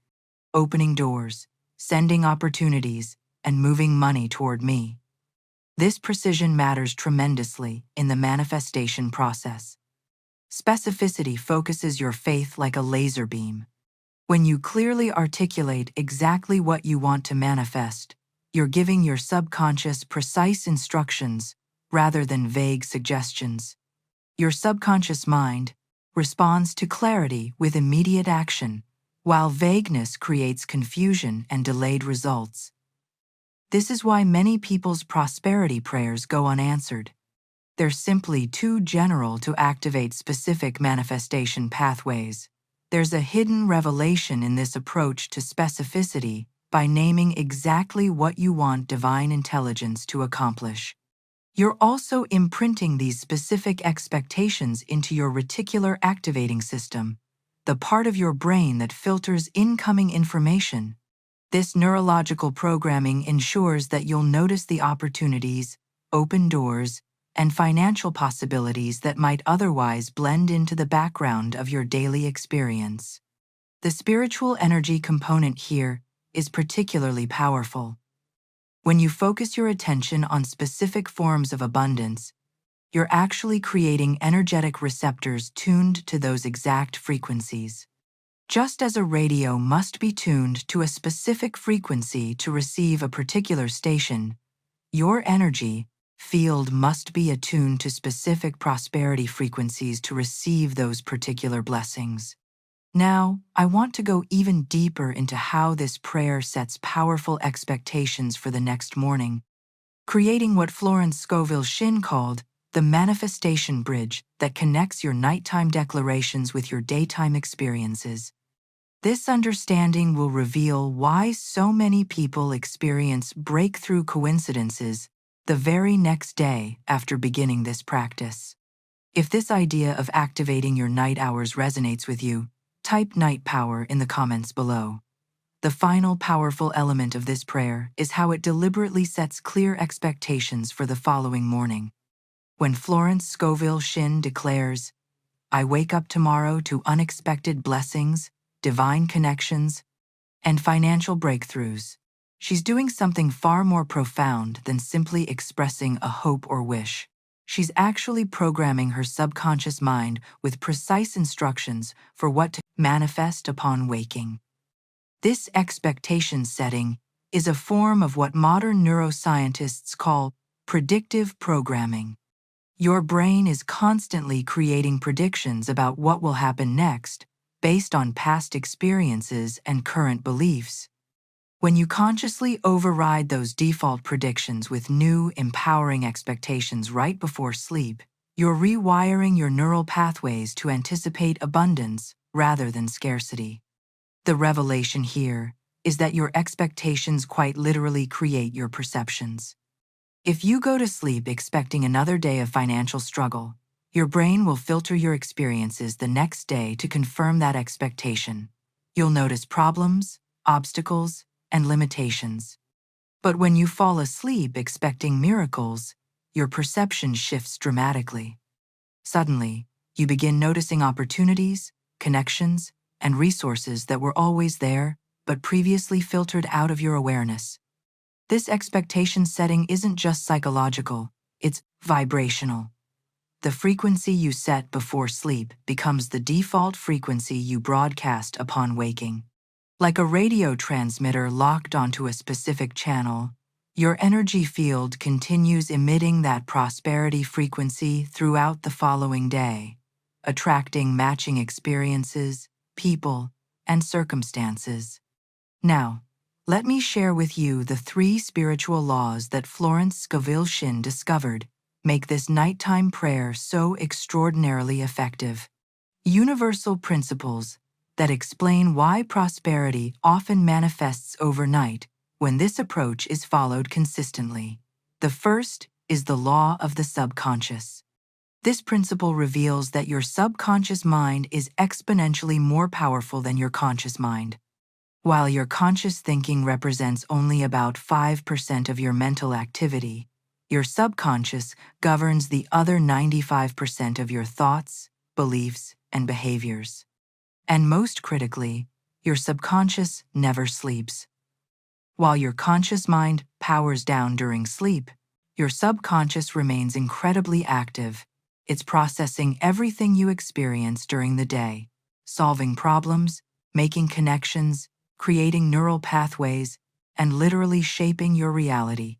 opening doors, sending opportunities, and moving money toward me. This precision matters tremendously in the manifestation process. Specificity focuses your faith like a laser beam. When you clearly articulate exactly what you want to manifest, you're giving your subconscious precise instructions rather than vague suggestions. Your subconscious mind responds to clarity with immediate action, while vagueness creates confusion and delayed results. This is why many people's prosperity prayers go unanswered. They're simply too general to activate specific manifestation pathways. There's a hidden revelation in this approach to specificity by naming exactly what you want divine intelligence to accomplish. You're also imprinting these specific expectations into your reticular activating system, the part of your brain that filters incoming information. This neurological programming ensures that you'll notice the opportunities, open doors, and financial possibilities that might otherwise blend into the background of your daily experience. The spiritual energy component here is particularly powerful. When you focus your attention on specific forms of abundance, you're actually creating energetic receptors tuned to those exact frequencies. Just as a radio must be tuned to a specific frequency to receive a particular station, your energy field must be attuned to specific prosperity frequencies to receive those particular blessings. Now, I want to go even deeper into how this prayer sets powerful expectations for the next morning, creating what Florence Scovel Shinn called the manifestation bridge that connects your nighttime declarations with your daytime experiences. This understanding will reveal why so many people experience breakthrough coincidences the very next day after beginning this practice. If this idea of activating your night hours resonates with you, type night power in the comments below. The final powerful element of this prayer is how it deliberately sets clear expectations for the following morning. When Florence Scovel Shinn declares, "I wake up tomorrow to unexpected blessings, divine connections, and financial breakthroughs. She's doing something far more profound than simply expressing a hope or wish. She's actually programming her subconscious mind with precise instructions for what to manifest upon waking. This expectation setting is a form of what modern neuroscientists call predictive programming. Your brain is constantly creating predictions about what will happen next based on past experiences and current beliefs. When you consciously override those default predictions with new, empowering expectations right before sleep, you're rewiring your neural pathways to anticipate abundance rather than scarcity. The revelation here is that your expectations quite literally create your perceptions. If you go to sleep expecting another day of financial struggle, your brain will filter your experiences the next day to confirm that expectation. You'll notice problems, obstacles, and limitations. But when you fall asleep expecting miracles, your perception shifts dramatically. Suddenly, you begin noticing opportunities, connections, and resources that were always there but previously filtered out of your awareness. This expectation setting isn't just psychological, it's vibrational. The frequency you set before sleep becomes the default frequency you broadcast upon waking. Like a radio transmitter locked onto a specific channel, your energy field continues emitting that prosperity frequency throughout the following day, attracting matching experiences, people, and circumstances. Now, let me share with you the 3 spiritual laws that Florence Scovel Shinn discovered make this nighttime prayer so extraordinarily effective. Universal principles that explain why prosperity often manifests overnight when this approach is followed consistently. The first is the law of the subconscious. This principle reveals that your subconscious mind is exponentially more powerful than your conscious mind. While your conscious thinking represents only about 5% of your mental activity, your subconscious governs the other 95% of your thoughts, beliefs, and behaviors. And most critically, your subconscious never sleeps. While your conscious mind powers down during sleep, your subconscious remains incredibly active. It's processing everything you experience during the day, solving problems, making connections, creating neural pathways, and literally shaping your reality.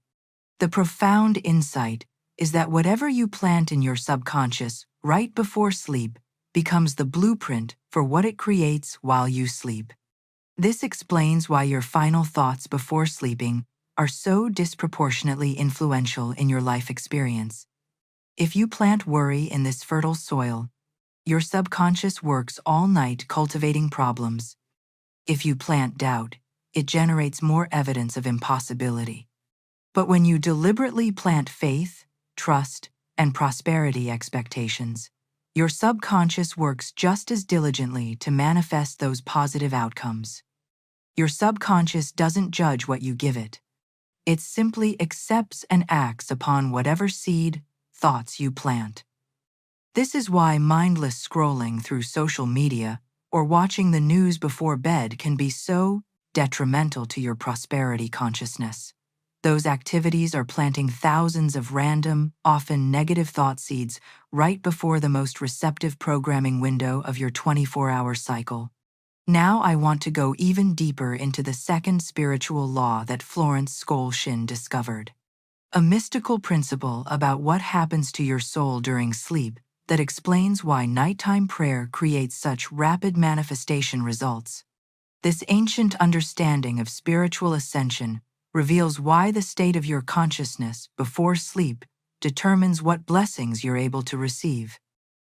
The profound insight is that whatever you plant in your subconscious right before sleep becomes the blueprint for what it creates while you sleep. This explains why your final thoughts before sleeping are so disproportionately influential in your life experience. If you plant worry in this fertile soil, your subconscious works all night cultivating problems. If you plant doubt, it generates more evidence of impossibility. But when you deliberately plant faith, trust, and prosperity expectations, your subconscious works just as diligently to manifest those positive outcomes. Your subconscious doesn't judge what you give it. It simply accepts and acts upon whatever seed, thoughts you plant. This is why mindless scrolling through social media or watching the news before bed can be so detrimental to your prosperity consciousness. Those activities are planting thousands of random, often negative thought seeds right before the most receptive programming window of your 24-hour cycle. Now I want to go even deeper into the second spiritual law that Florence Scovel Shinn discovered. A mystical principle about what happens to your soul during sleep that explains why nighttime prayer creates such rapid manifestation results. This ancient understanding of spiritual ascension reveals why the state of your consciousness before sleep determines what blessings you're able to receive.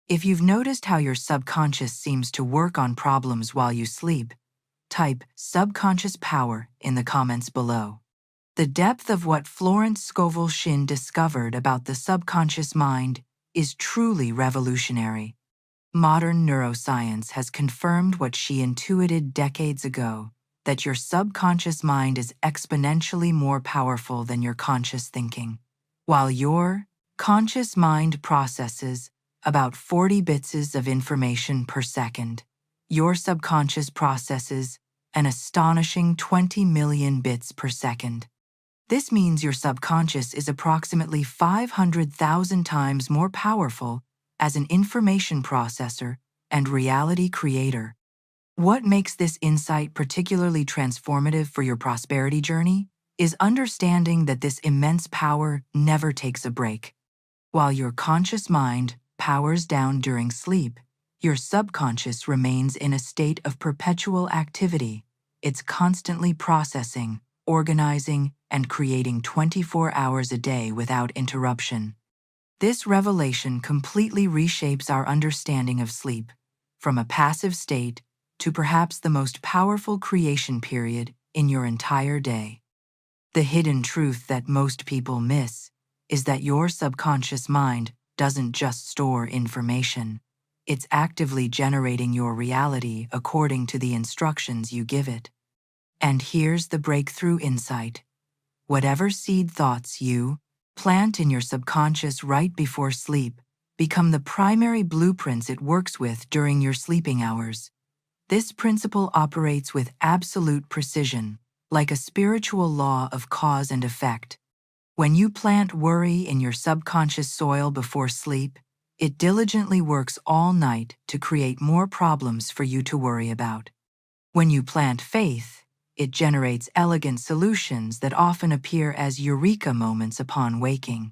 If you've noticed how your subconscious seems to work on problems while you sleep, type subconscious power in the comments below. The depth of what Florence Scovel Shinn discovered about the subconscious mind is truly revolutionary. Modern neuroscience has confirmed what she intuited decades ago, that your subconscious mind is exponentially more powerful than your conscious thinking. While your conscious mind processes about 40 bits of information per second, your subconscious processes an astonishing 20 million bits per second. This means your subconscious is approximately 500,000 times more powerful as an information processor and reality creator. What makes this insight particularly transformative for your prosperity journey is understanding that this immense power never takes a break. While your conscious mind powers down during sleep, your subconscious remains in a state of perpetual activity. It's constantly processing, organizing, and creating 24 hours a day without interruption. This revelation completely reshapes our understanding of sleep, from a passive state to perhaps the most powerful creation period in your entire day. The hidden truth that most people miss is that your subconscious mind doesn't just store information. It's actively generating your reality according to the instructions you give it. And here's the breakthrough insight. Whatever seed thoughts you plant in your subconscious right before sleep become the primary blueprints it works with during your sleeping hours. This principle operates with absolute precision, like a spiritual law of cause and effect. When you plant worry in your subconscious soil before sleep, it diligently works all night to create more problems for you to worry about. When you plant faith, it generates elegant solutions that often appear as eureka moments upon waking.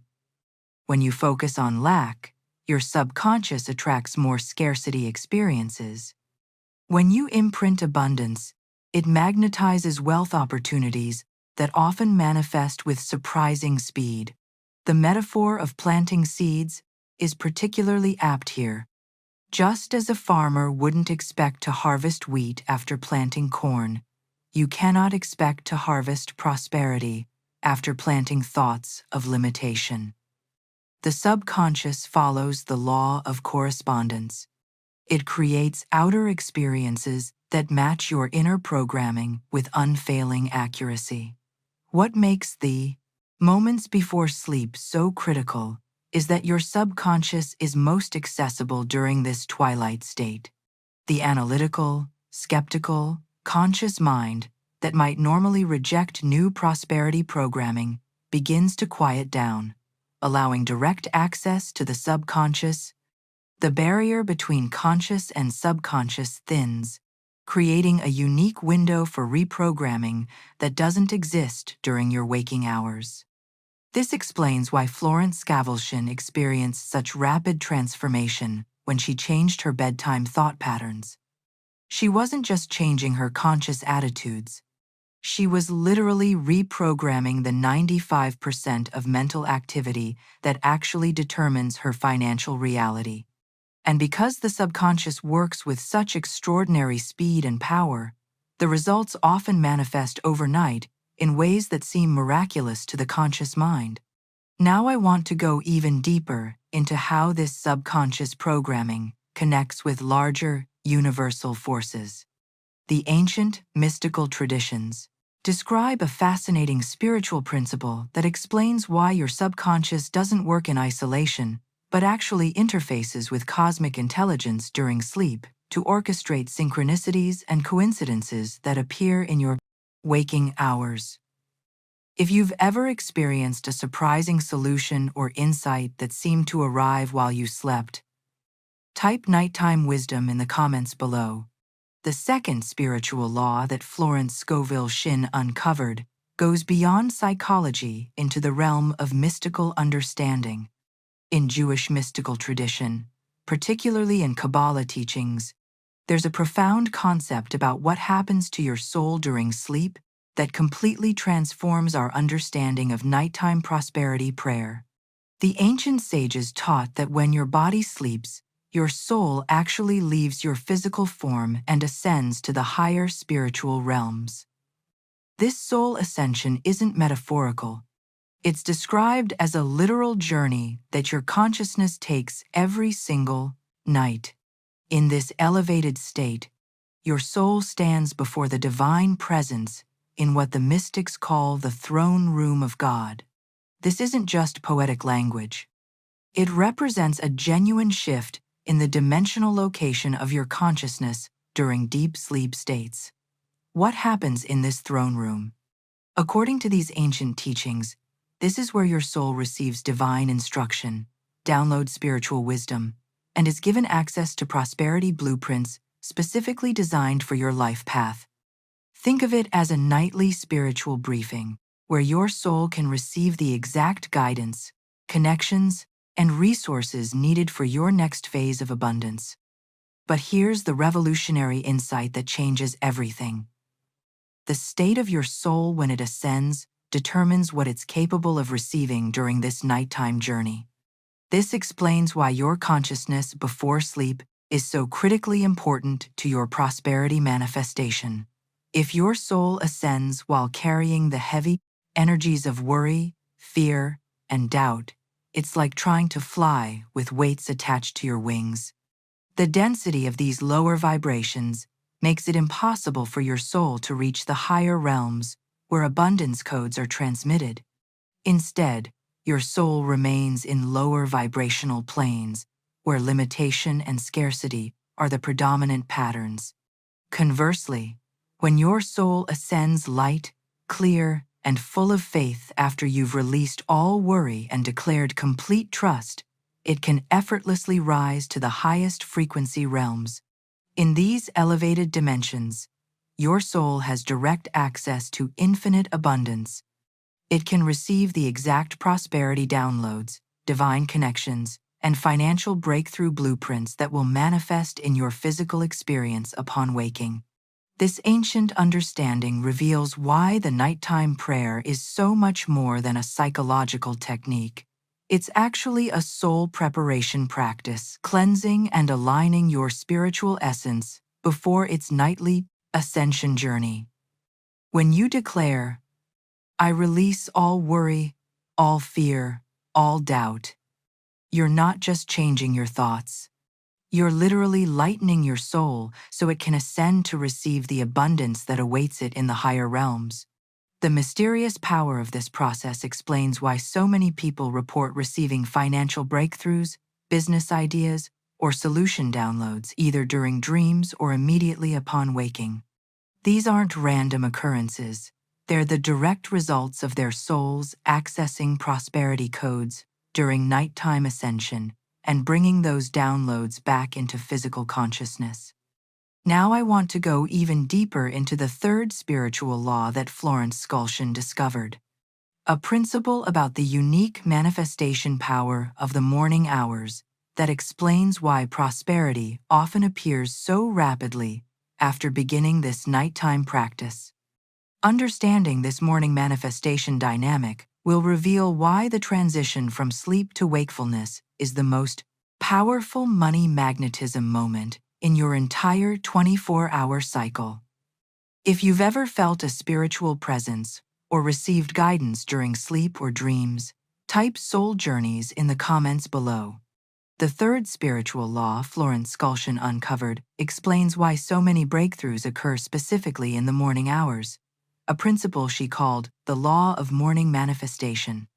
When you focus on lack, your subconscious attracts more scarcity experiences. When you imprint abundance, it magnetizes wealth opportunities that often manifest with surprising speed. The metaphor of planting seeds is particularly apt here. Just as a farmer wouldn't expect to harvest wheat after planting corn, you cannot expect to harvest prosperity after planting thoughts of limitation. The subconscious follows the law of correspondence. It creates outer experiences that match your inner programming with unfailing accuracy. What makes the moments before sleep so critical is that your subconscious is most accessible during this twilight state. The analytical, skeptical, conscious mind that might normally reject new prosperity programming begins to quiet down, allowing direct access to the subconscious. The barrier between conscious and subconscious thins, creating a unique window for reprogramming that doesn't exist during your waking hours. This explains why Florence Scovel Shinn experienced such rapid transformation when she changed her bedtime thought patterns. She wasn't just changing her conscious attitudes. She was literally reprogramming the 95% of mental activity that actually determines her financial reality. And because the subconscious works with such extraordinary speed and power, the results often manifest overnight in ways that seem miraculous to the conscious mind. Now I want to go even deeper into how this subconscious programming connects with larger, universal forces. The ancient, mystical traditions describe a fascinating spiritual principle that explains why your subconscious doesn't work in isolation, but actually interfaces with cosmic intelligence during sleep to orchestrate synchronicities and coincidences that appear in your waking hours. If you've ever experienced a surprising solution or insight that seemed to arrive while you slept, type nighttime wisdom in the comments below. The second spiritual law that Florence Scovel Shinn uncovered goes beyond psychology into the realm of mystical understanding. In Jewish mystical tradition, particularly in Kabbalah teachings, there's a profound concept about what happens to your soul during sleep that completely transforms our understanding of nighttime prosperity prayer. The ancient sages taught that when your body sleeps, your soul actually leaves your physical form and ascends to the higher spiritual realms. This soul ascension isn't metaphorical. It's described as a literal journey that your consciousness takes every single night. In this elevated state, your soul stands before the divine presence in what the mystics call the throne room of God. This isn't just poetic language. It represents a genuine shift in the dimensional location of your consciousness during deep sleep states. What happens in this throne room? According to these ancient teachings, this is where your soul receives divine instruction, downloads spiritual wisdom, and is given access to prosperity blueprints specifically designed for your life path. Think of it as a nightly spiritual briefing, where your soul can receive the exact guidance, connections, and resources needed for your next phase of abundance. But here's the revolutionary insight that changes everything. The state of your soul when it ascends determines what it's capable of receiving during this nighttime journey. This explains why your consciousness before sleep is so critically important to your prosperity manifestation. If your soul ascends while carrying the heavy energies of worry, fear, and doubt, it's like trying to fly with weights attached to your wings. The density of these lower vibrations makes it impossible for your soul to reach the higher realms where abundance codes are transmitted. Instead, your soul remains in lower vibrational planes where limitation and scarcity are the predominant patterns. Conversely, when your soul ascends light, clear, and full of faith after you've released all worry and declared complete trust, it can effortlessly rise to the highest frequency realms. In these elevated dimensions, your soul has direct access to infinite abundance. It can receive the exact prosperity downloads, divine connections, and financial breakthrough blueprints that will manifest in your physical experience upon waking. This ancient understanding reveals why the nighttime prayer is so much more than a psychological technique. It's actually a soul preparation practice, cleansing and aligning your spiritual essence before its nightly ascension journey. When you declare, "I release all worry, all fear, all doubt," you're not just changing your thoughts. You're literally lightening your soul so it can ascend to receive the abundance that awaits it in the higher realms. The mysterious power of this process explains why so many people report receiving financial breakthroughs, business ideas, or solution downloads either during dreams or immediately upon waking. These aren't random occurrences. They're the direct results of their souls accessing prosperity codes during nighttime ascension and bringing those downloads back into physical consciousness. Now I want to go even deeper into the third spiritual law that Florence Scovel Shinn discovered, a principle about the unique manifestation power of the morning hours that explains why prosperity often appears so rapidly after beginning this nighttime practice. Understanding this morning manifestation dynamic will reveal why the transition from sleep to wakefulness is the most powerful money magnetism moment in your entire 24-hour cycle. If you've ever felt a spiritual presence or received guidance during sleep or dreams, type soul journeys in the comments below. The third spiritual law Florence Scovel Shinn uncovered explains why so many breakthroughs occur specifically in the morning hours, a principle she called the law of morning manifestation.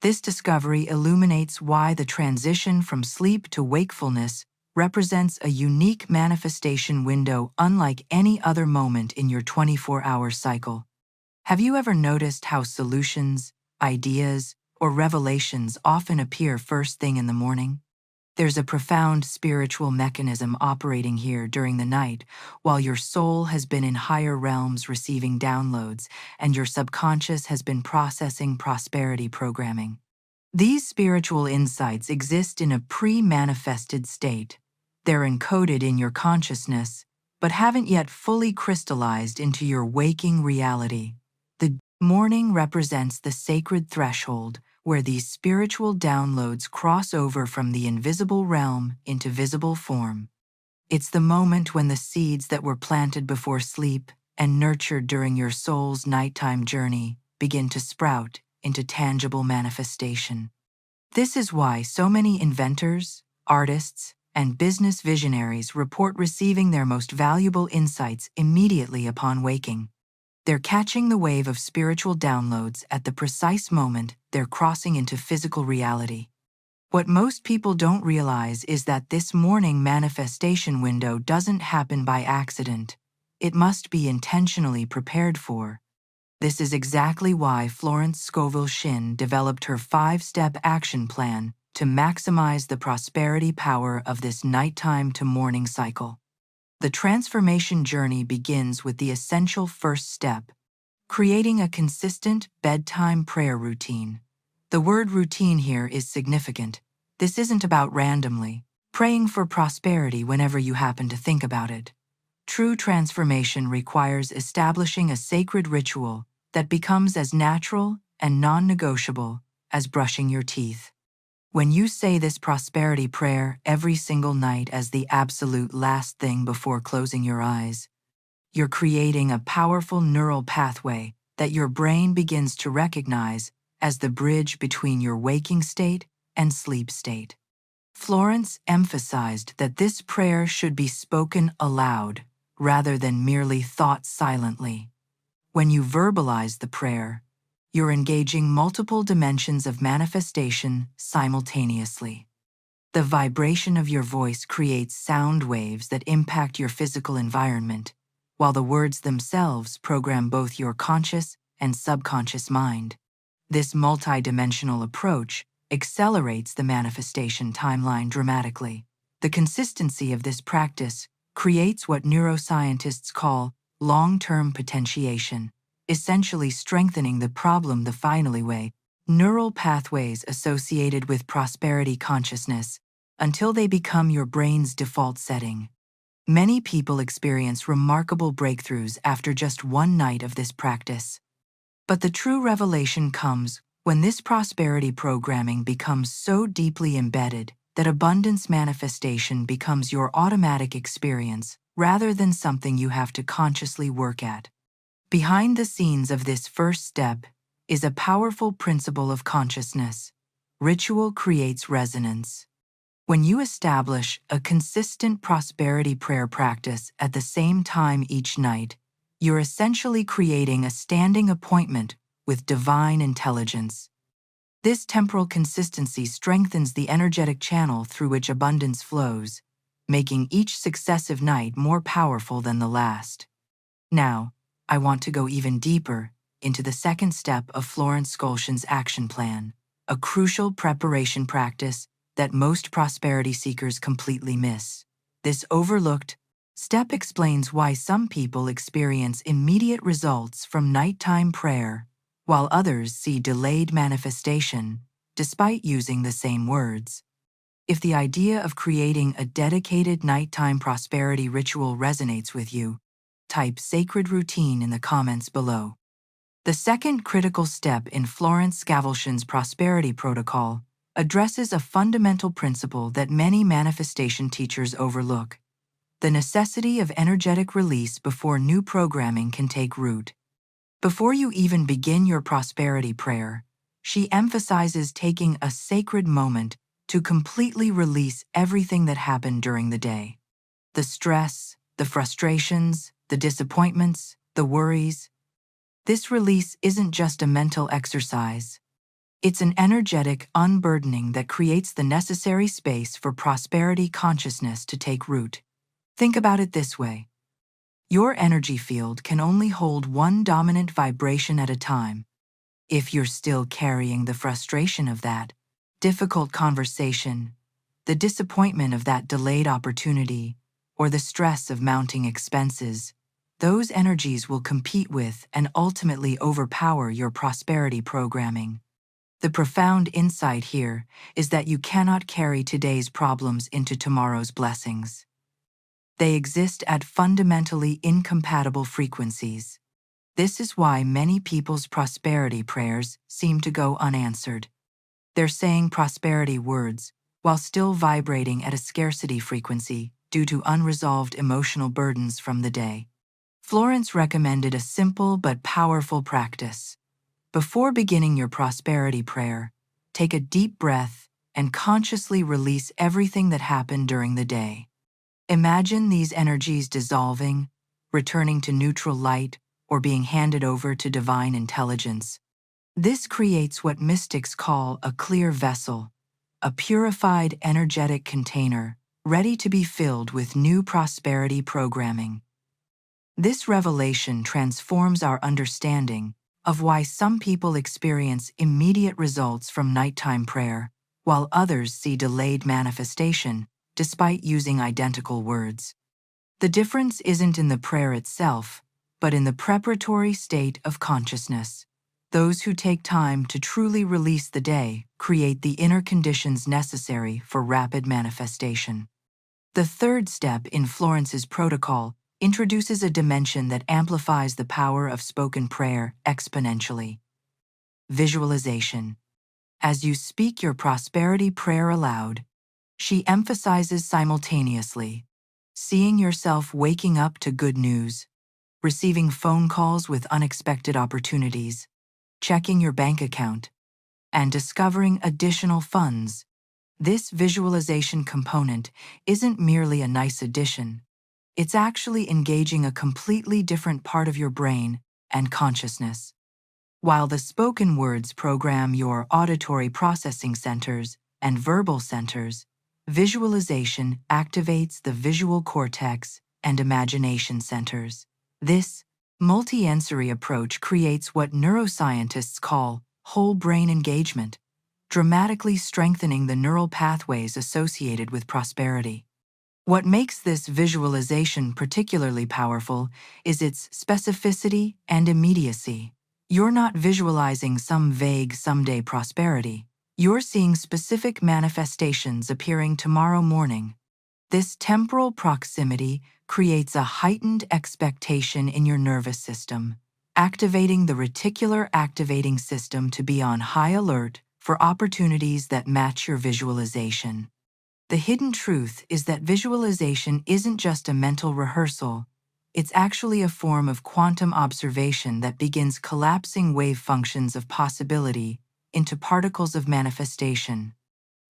This discovery illuminates why the transition from sleep to wakefulness represents a unique manifestation window unlike any other moment in your 24-hour cycle. Have you ever noticed how solutions, ideas, or revelations often appear first thing in the morning? There's a profound spiritual mechanism operating here during the night while your soul has been in higher realms receiving downloads and your subconscious has been processing prosperity programming. These spiritual insights exist in a pre-manifested state. They're encoded in your consciousness, but haven't yet fully crystallized into your waking reality. The morning represents the sacred threshold where these spiritual downloads cross over from the invisible realm into visible form. It's the moment when the seeds that were planted before sleep and nurtured during your soul's nighttime journey begin to sprout into tangible manifestation. This is why so many inventors, artists, and business visionaries report receiving their most valuable insights immediately upon waking. They're catching the wave of spiritual downloads at the precise moment they're crossing into physical reality. What most people don't realize is that this morning manifestation window doesn't happen by accident. it must be intentionally prepared for. This is exactly why Florence Scovel Shinn developed her 5-step action plan to maximize the prosperity power of this nighttime to morning cycle. The transformation journey begins with the essential first step, creating a consistent bedtime prayer routine. The word routine here is significant. This isn't about randomly praying for prosperity whenever you happen to think about it. True transformation requires establishing a sacred ritual that becomes as natural and non-negotiable as brushing your teeth. When you say this prosperity prayer every single night as the absolute last thing before closing your eyes, you're creating a powerful neural pathway that your brain begins to recognize as the bridge between your waking state and sleep state. Florence emphasized that this prayer should be spoken aloud rather than merely thought silently. When you verbalize the prayer, you're engaging multiple dimensions of manifestation simultaneously. The vibration of your voice creates sound waves that impact your physical environment, while the words themselves program both your conscious and subconscious mind. This multidimensional approach accelerates the manifestation timeline dramatically. The consistency of this practice creates what neuroscientists call long-term potentiation, essentially strengthening the problem the finally way, neural pathways associated with prosperity consciousness until they become your brain's default setting. Many people experience remarkable breakthroughs after just one night of this practice. But the true revelation comes when this prosperity programming becomes so deeply embedded that abundance manifestation becomes your automatic experience rather than something you have to consciously work at. Behind the scenes of this first step is a powerful principle of consciousness. Ritual creates resonance. When you establish a consistent prosperity prayer practice at the same time each night, you're essentially creating a standing appointment with divine intelligence. This temporal consistency strengthens the energetic channel through which abundance flows, making each successive night more powerful than the last. Now, I want to go even deeper into the second step of Florence Scovel Shinn's action plan, a crucial preparation practice that most prosperity seekers completely miss. This overlooked step explains why some people experience immediate results from nighttime prayer, while others see delayed manifestation despite using the same words. If the idea of creating a dedicated nighttime prosperity ritual resonates with you, type sacred routine in the comments below. The second critical step in Florence Scovel Shinn's prosperity protocol addresses a fundamental principle that many manifestation teachers overlook: the necessity of energetic release before new programming can take root. Before you even begin your prosperity prayer, she emphasizes taking a sacred moment to completely release everything that happened during the day. The stress, the frustrations, the disappointments, the worries. This release isn't just a mental exercise. It's an energetic unburdening that creates the necessary space for prosperity consciousness to take root. Think about it this way. Your energy field can only hold one dominant vibration at a time. If you're still carrying the frustration of that difficult conversation, the disappointment of that delayed opportunity, or the stress of mounting expenses, those energies will compete with and ultimately overpower your prosperity programming. The profound insight here is that you cannot carry today's problems into tomorrow's blessings. They exist at fundamentally incompatible frequencies. This is why many people's prosperity prayers seem to go unanswered. They're saying prosperity words while still vibrating at a scarcity frequency due to unresolved emotional burdens from the day. Florence recommended a simple but powerful practice. Before beginning your prosperity prayer, take a deep breath and consciously release everything that happened during the day. Imagine these energies dissolving, returning to neutral light, or being handed over to divine intelligence. This creates what mystics call a clear vessel, a purified energetic container ready to be filled with new prosperity programming. This revelation transforms our understanding of why some people experience immediate results from nighttime prayer, while others see delayed manifestation, despite using identical words. The difference isn't in the prayer itself, but in the preparatory state of consciousness. Those who take time to truly release the day create the inner conditions necessary for rapid manifestation. The third step in Florence's protocol introduces a dimension that amplifies the power of spoken prayer exponentially. Visualization. As you speak your prosperity prayer aloud, she emphasizes simultaneously seeing yourself waking up to good news, receiving phone calls with unexpected opportunities, checking your bank account, and discovering additional funds. This visualization component isn't merely a nice addition. It's actually engaging a completely different part of your brain and consciousness. While the spoken words program your auditory processing centers and verbal centers, visualization activates the visual cortex and imagination centers. This multi-sensory approach creates what neuroscientists call whole brain engagement, dramatically strengthening the neural pathways associated with prosperity. What makes this visualization particularly powerful is its specificity and immediacy. You're not visualizing some vague someday prosperity. You're seeing specific manifestations appearing tomorrow morning. This temporal proximity creates a heightened expectation in your nervous system, activating the reticular activating system to be on high alert for opportunities that match your visualization. The hidden truth is that visualization isn't just a mental rehearsal. It's actually a form of quantum observation that begins collapsing wave functions of possibility into particles of manifestation.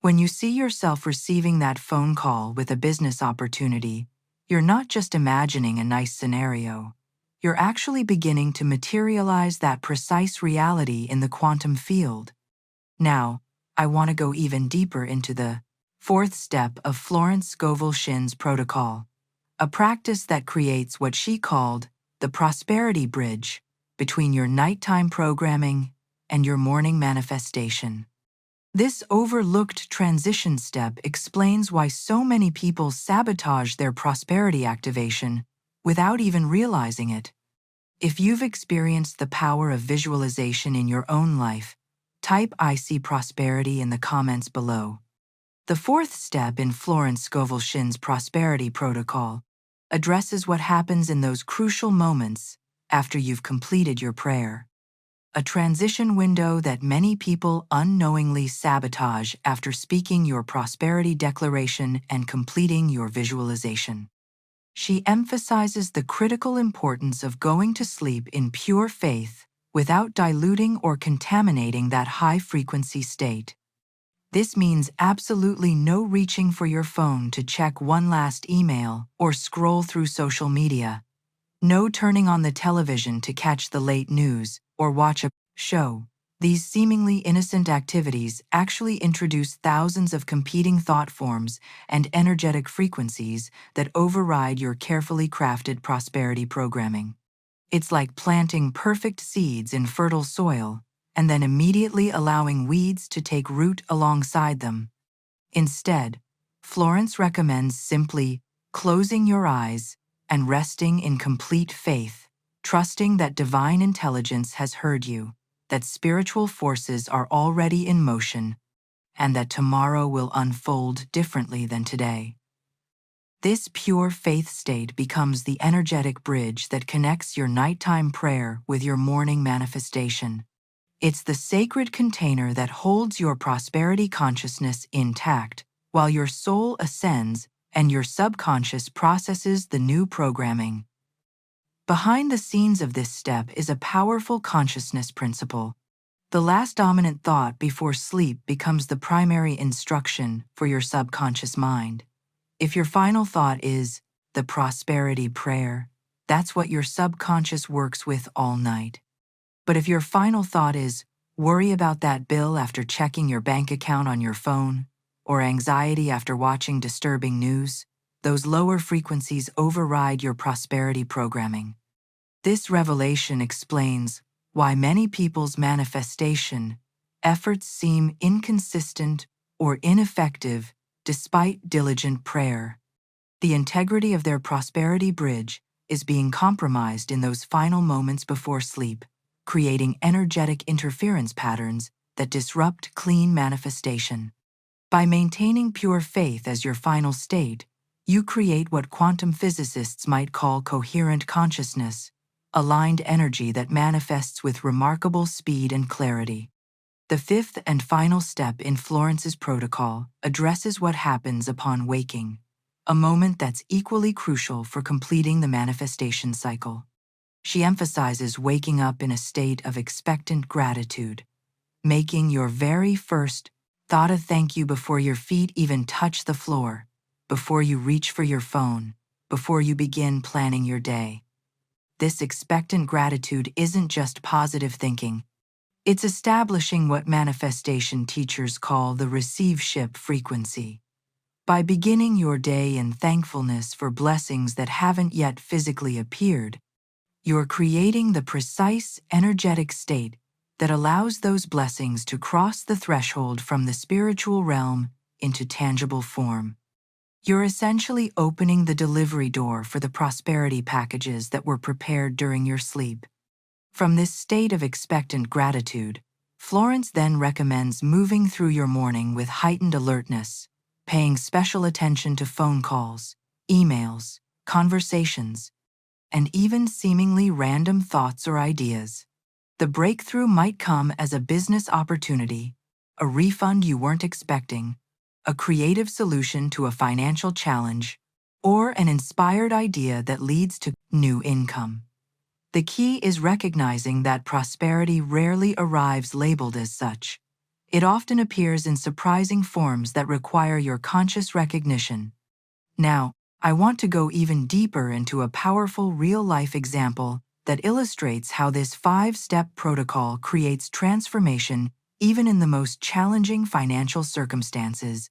When you see yourself receiving that phone call with a business opportunity, you're not just imagining a nice scenario. You're actually beginning to materialize that precise reality in the quantum field. Now, I want to go even deeper into the fourth step of Florence Scovel Shinn's protocol, a practice that creates what she called the prosperity bridge between your nighttime programming and your morning manifestation. This overlooked transition step explains why so many people sabotage their prosperity activation without even realizing it. If you've experienced the power of visualization in your own life, type "I see prosperity" in the comments below. The fourth step in Florence Scovel Shinn's prosperity protocol addresses what happens in those crucial moments after you've completed your prayer. A transition window that many people unknowingly sabotage after speaking your prosperity declaration and completing your visualization. She emphasizes the critical importance of going to sleep in pure faith without diluting or contaminating that high-frequency state. This means absolutely no reaching for your phone to check one last email or scroll through social media. No turning on the television to catch the late news or watch a show. These seemingly innocent activities actually introduce thousands of competing thought forms and energetic frequencies that override your carefully crafted prosperity programming. It's like planting perfect seeds in fertile soil and then immediately allowing weeds to take root alongside them. Instead, Florence recommends simply closing your eyes and resting in complete faith, trusting that divine intelligence has heard you, that spiritual forces are already in motion, and that tomorrow will unfold differently than today. This pure faith state becomes the energetic bridge that connects your nighttime prayer with your morning manifestation. It's the sacred container that holds your prosperity consciousness intact while your soul ascends and your subconscious processes the new programming. Behind the scenes of this step is a powerful consciousness principle. The last dominant thought before sleep becomes the primary instruction for your subconscious mind. If your final thought is the prosperity prayer, that's what your subconscious works with all night. But if your final thought is worry about that bill after checking your bank account on your phone, or anxiety after watching disturbing news, those lower frequencies override your prosperity programming. This revelation explains why many people's manifestation efforts seem inconsistent or ineffective despite diligent prayer. The integrity of their prosperity bridge is being compromised in those final moments before sleep, creating energetic interference patterns that disrupt clean manifestation. By maintaining pure faith as your final state, you create what quantum physicists might call coherent consciousness, aligned energy that manifests with remarkable speed and clarity. The fifth and final step in Florence's protocol addresses what happens upon waking, a moment that's equally crucial for completing the manifestation cycle. She emphasizes waking up in a state of expectant gratitude, making your very first thought a thank you before your feet even touch the floor, before you reach for your phone, before you begin planning your day. This expectant gratitude isn't just positive thinking. It's establishing what manifestation teachers call the receive-ship frequency. By beginning your day in thankfulness for blessings that haven't yet physically appeared, you're creating the precise energetic state that allows those blessings to cross the threshold from the spiritual realm into tangible form. You're essentially opening the delivery door for the prosperity packages that were prepared during your sleep. From this state of expectant gratitude, Florence then recommends moving through your morning with heightened alertness, paying special attention to phone calls, emails, conversations, and even seemingly random thoughts or ideas. The breakthrough might come as a business opportunity, a refund you weren't expecting, a creative solution to a financial challenge, or an inspired idea that leads to new income. The key is recognizing that prosperity rarely arrives labeled as such. It often appears in surprising forms that require your conscious recognition. Now, I want to go even deeper into a powerful real-life example that illustrates how this 5-step protocol creates transformation even in the most challenging financial circumstances.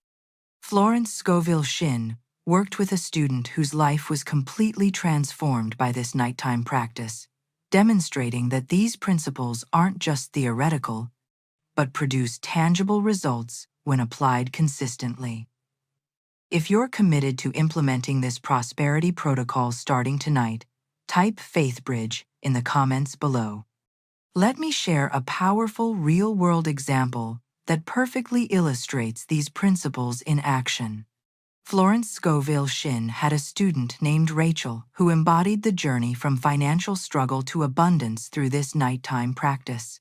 Florence Scovel Shinn worked with a student whose life was completely transformed by this nighttime practice, demonstrating that these principles aren't just theoretical, but produce tangible results when applied consistently. If you're committed to implementing this prosperity protocol starting tonight, type FaithBridge in the comments below. Let me share a powerful real-world example that perfectly illustrates these principles in action. Florence Scovel Shinn had a student named Rachel who embodied the journey from financial struggle to abundance through this nighttime practice.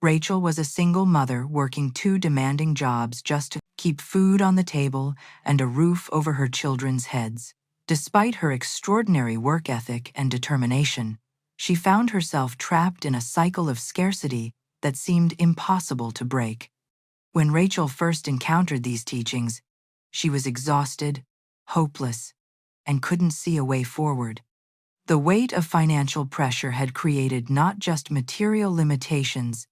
Rachel was a single mother working 2 demanding jobs just to keep food on the table and a roof over her children's heads. Despite her extraordinary work ethic and determination, she found herself trapped in a cycle of scarcity that seemed impossible to break. When Rachel first encountered these teachings, she was exhausted, hopeless, and couldn't see a way forward. The weight of financial pressure had created not just material limitations,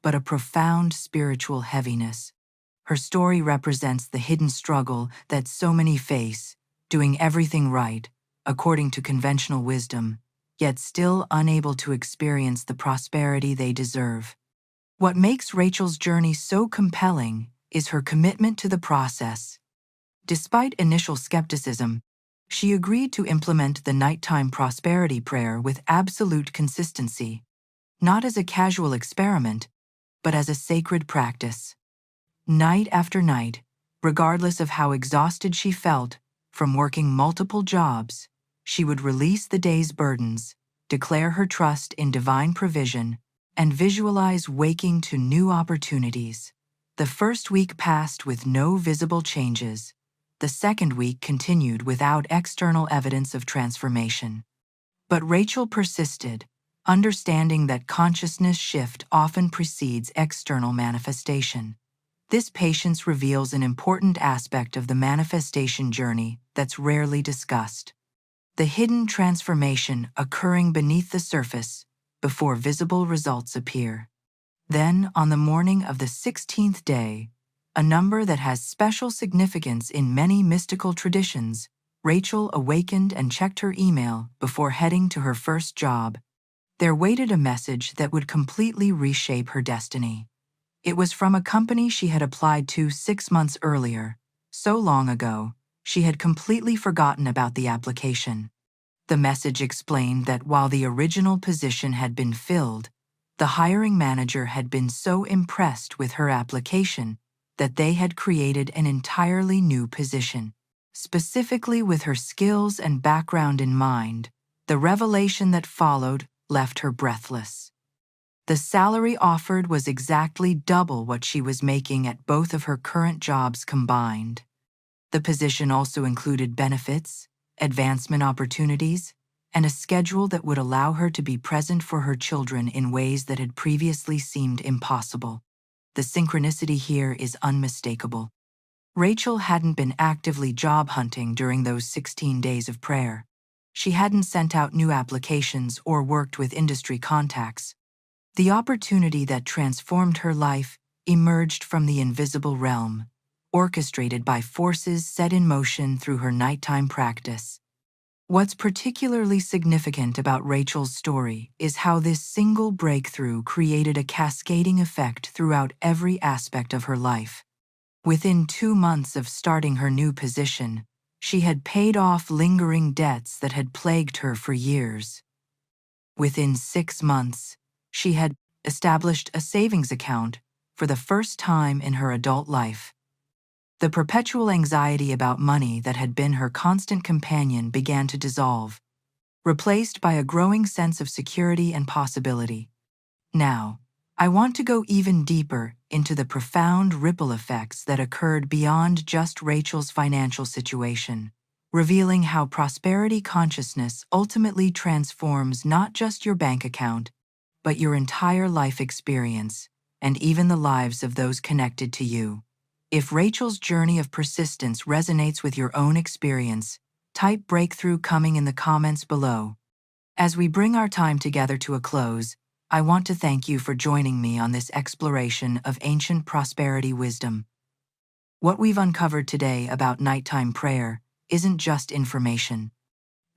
but a profound spiritual heaviness. Her story represents the hidden struggle that so many face, doing everything right, according to conventional wisdom, yet still unable to experience the prosperity they deserve. What makes Rachel's journey so compelling is her commitment to the process. Despite initial skepticism, she agreed to implement the nighttime prosperity prayer with absolute consistency, not as a casual experiment, but as a sacred practice. Night after night, regardless of how exhausted she felt from working multiple jobs, she would release the day's burdens, declare her trust in divine provision, and visualize waking to new opportunities. The first week passed with no visible changes. The second week continued without external evidence of transformation. But Rachel persisted, understanding that consciousness shift often precedes external manifestation. This patience reveals an important aspect of the manifestation journey that's rarely discussed: the hidden transformation occurring beneath the surface before visible results appear. Then, on the morning of the 16th day, a number that has special significance in many mystical traditions, Rachel awakened and checked her email before heading to her first job. There waited a message that would completely reshape her destiny. It was from a company she had applied to 6 months earlier. So long ago, she had completely forgotten about the application. The message explained that while the original position had been filled, the hiring manager had been so impressed with her application that they had created an entirely new position. Specifically with her skills and background in mind, the revelation that followed left her breathless. The salary offered was exactly double what she was making at both of her current jobs combined. The position also included benefits, advancement opportunities, and a schedule that would allow her to be present for her children in ways that had previously seemed impossible. The synchronicity here is unmistakable. Rachel hadn't been actively job hunting during those 16 days of prayer. She hadn't sent out new applications or worked with industry contacts. The opportunity that transformed her life emerged from the invisible realm, orchestrated by forces set in motion through her nighttime practice. What's particularly significant about Rachel's story is how this single breakthrough created a cascading effect throughout every aspect of her life. Within 2 months of starting her new position, she had paid off lingering debts that had plagued her for years. Within 6 months, she had established a savings account for the first time in her adult life. The perpetual anxiety about money that had been her constant companion began to dissolve, replaced by a growing sense of security and possibility. Now, I want to go even deeper into the profound ripple effects that occurred beyond just Rachel's financial situation, revealing how prosperity consciousness ultimately transforms not just your bank account, but your entire life experience, and even the lives of those connected to you. If Rachel's journey of persistence resonates with your own experience, type breakthrough coming in the comments below. As we bring our time together to a close, I want to thank you for joining me on this exploration of ancient prosperity wisdom. What we've uncovered today about nighttime prayer isn't just information.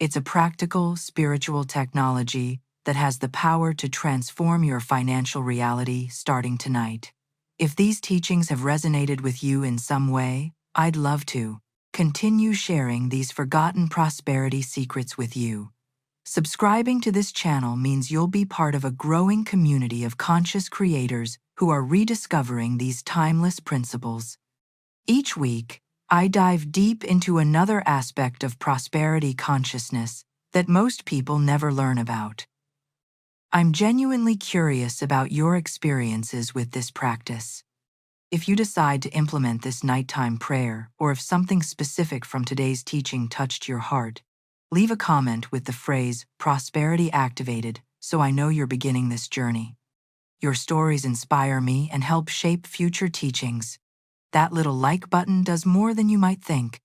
It's a practical, spiritual technology that has the power to transform your financial reality starting tonight. If these teachings have resonated with you in some way, I'd love to continue sharing these forgotten prosperity secrets with you. Subscribing to this channel means you'll be part of a growing community of conscious creators who are rediscovering these timeless principles. Each week, I dive deep into another aspect of prosperity consciousness that most people never learn about. I'm genuinely curious about your experiences with this practice. If you decide to implement this nighttime prayer, or if something specific from today's teaching touched your heart, leave a comment with the phrase "Prosperity Activated" so I know you're beginning this journey. Your stories inspire me and help shape future teachings. That little like button does more than you might think.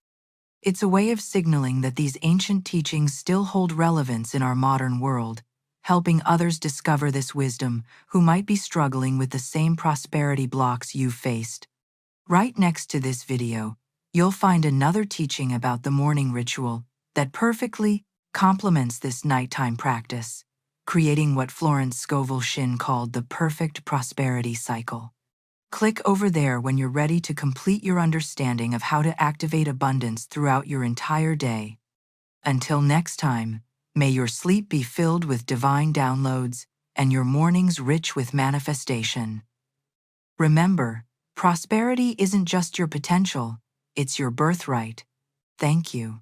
It's a way of signaling that these ancient teachings still hold relevance in our modern world, helping others discover this wisdom who might be struggling with the same prosperity blocks you've faced. Right next to this video, you'll find another teaching about the morning ritual that perfectly complements this nighttime practice, creating what Florence Scovel Shinn called the perfect prosperity cycle. Click over there when you're ready to complete your understanding of how to activate abundance throughout your entire day. Until next time, may your sleep be filled with divine downloads and your mornings rich with manifestation. Remember, prosperity isn't just your potential, it's your birthright. Thank you.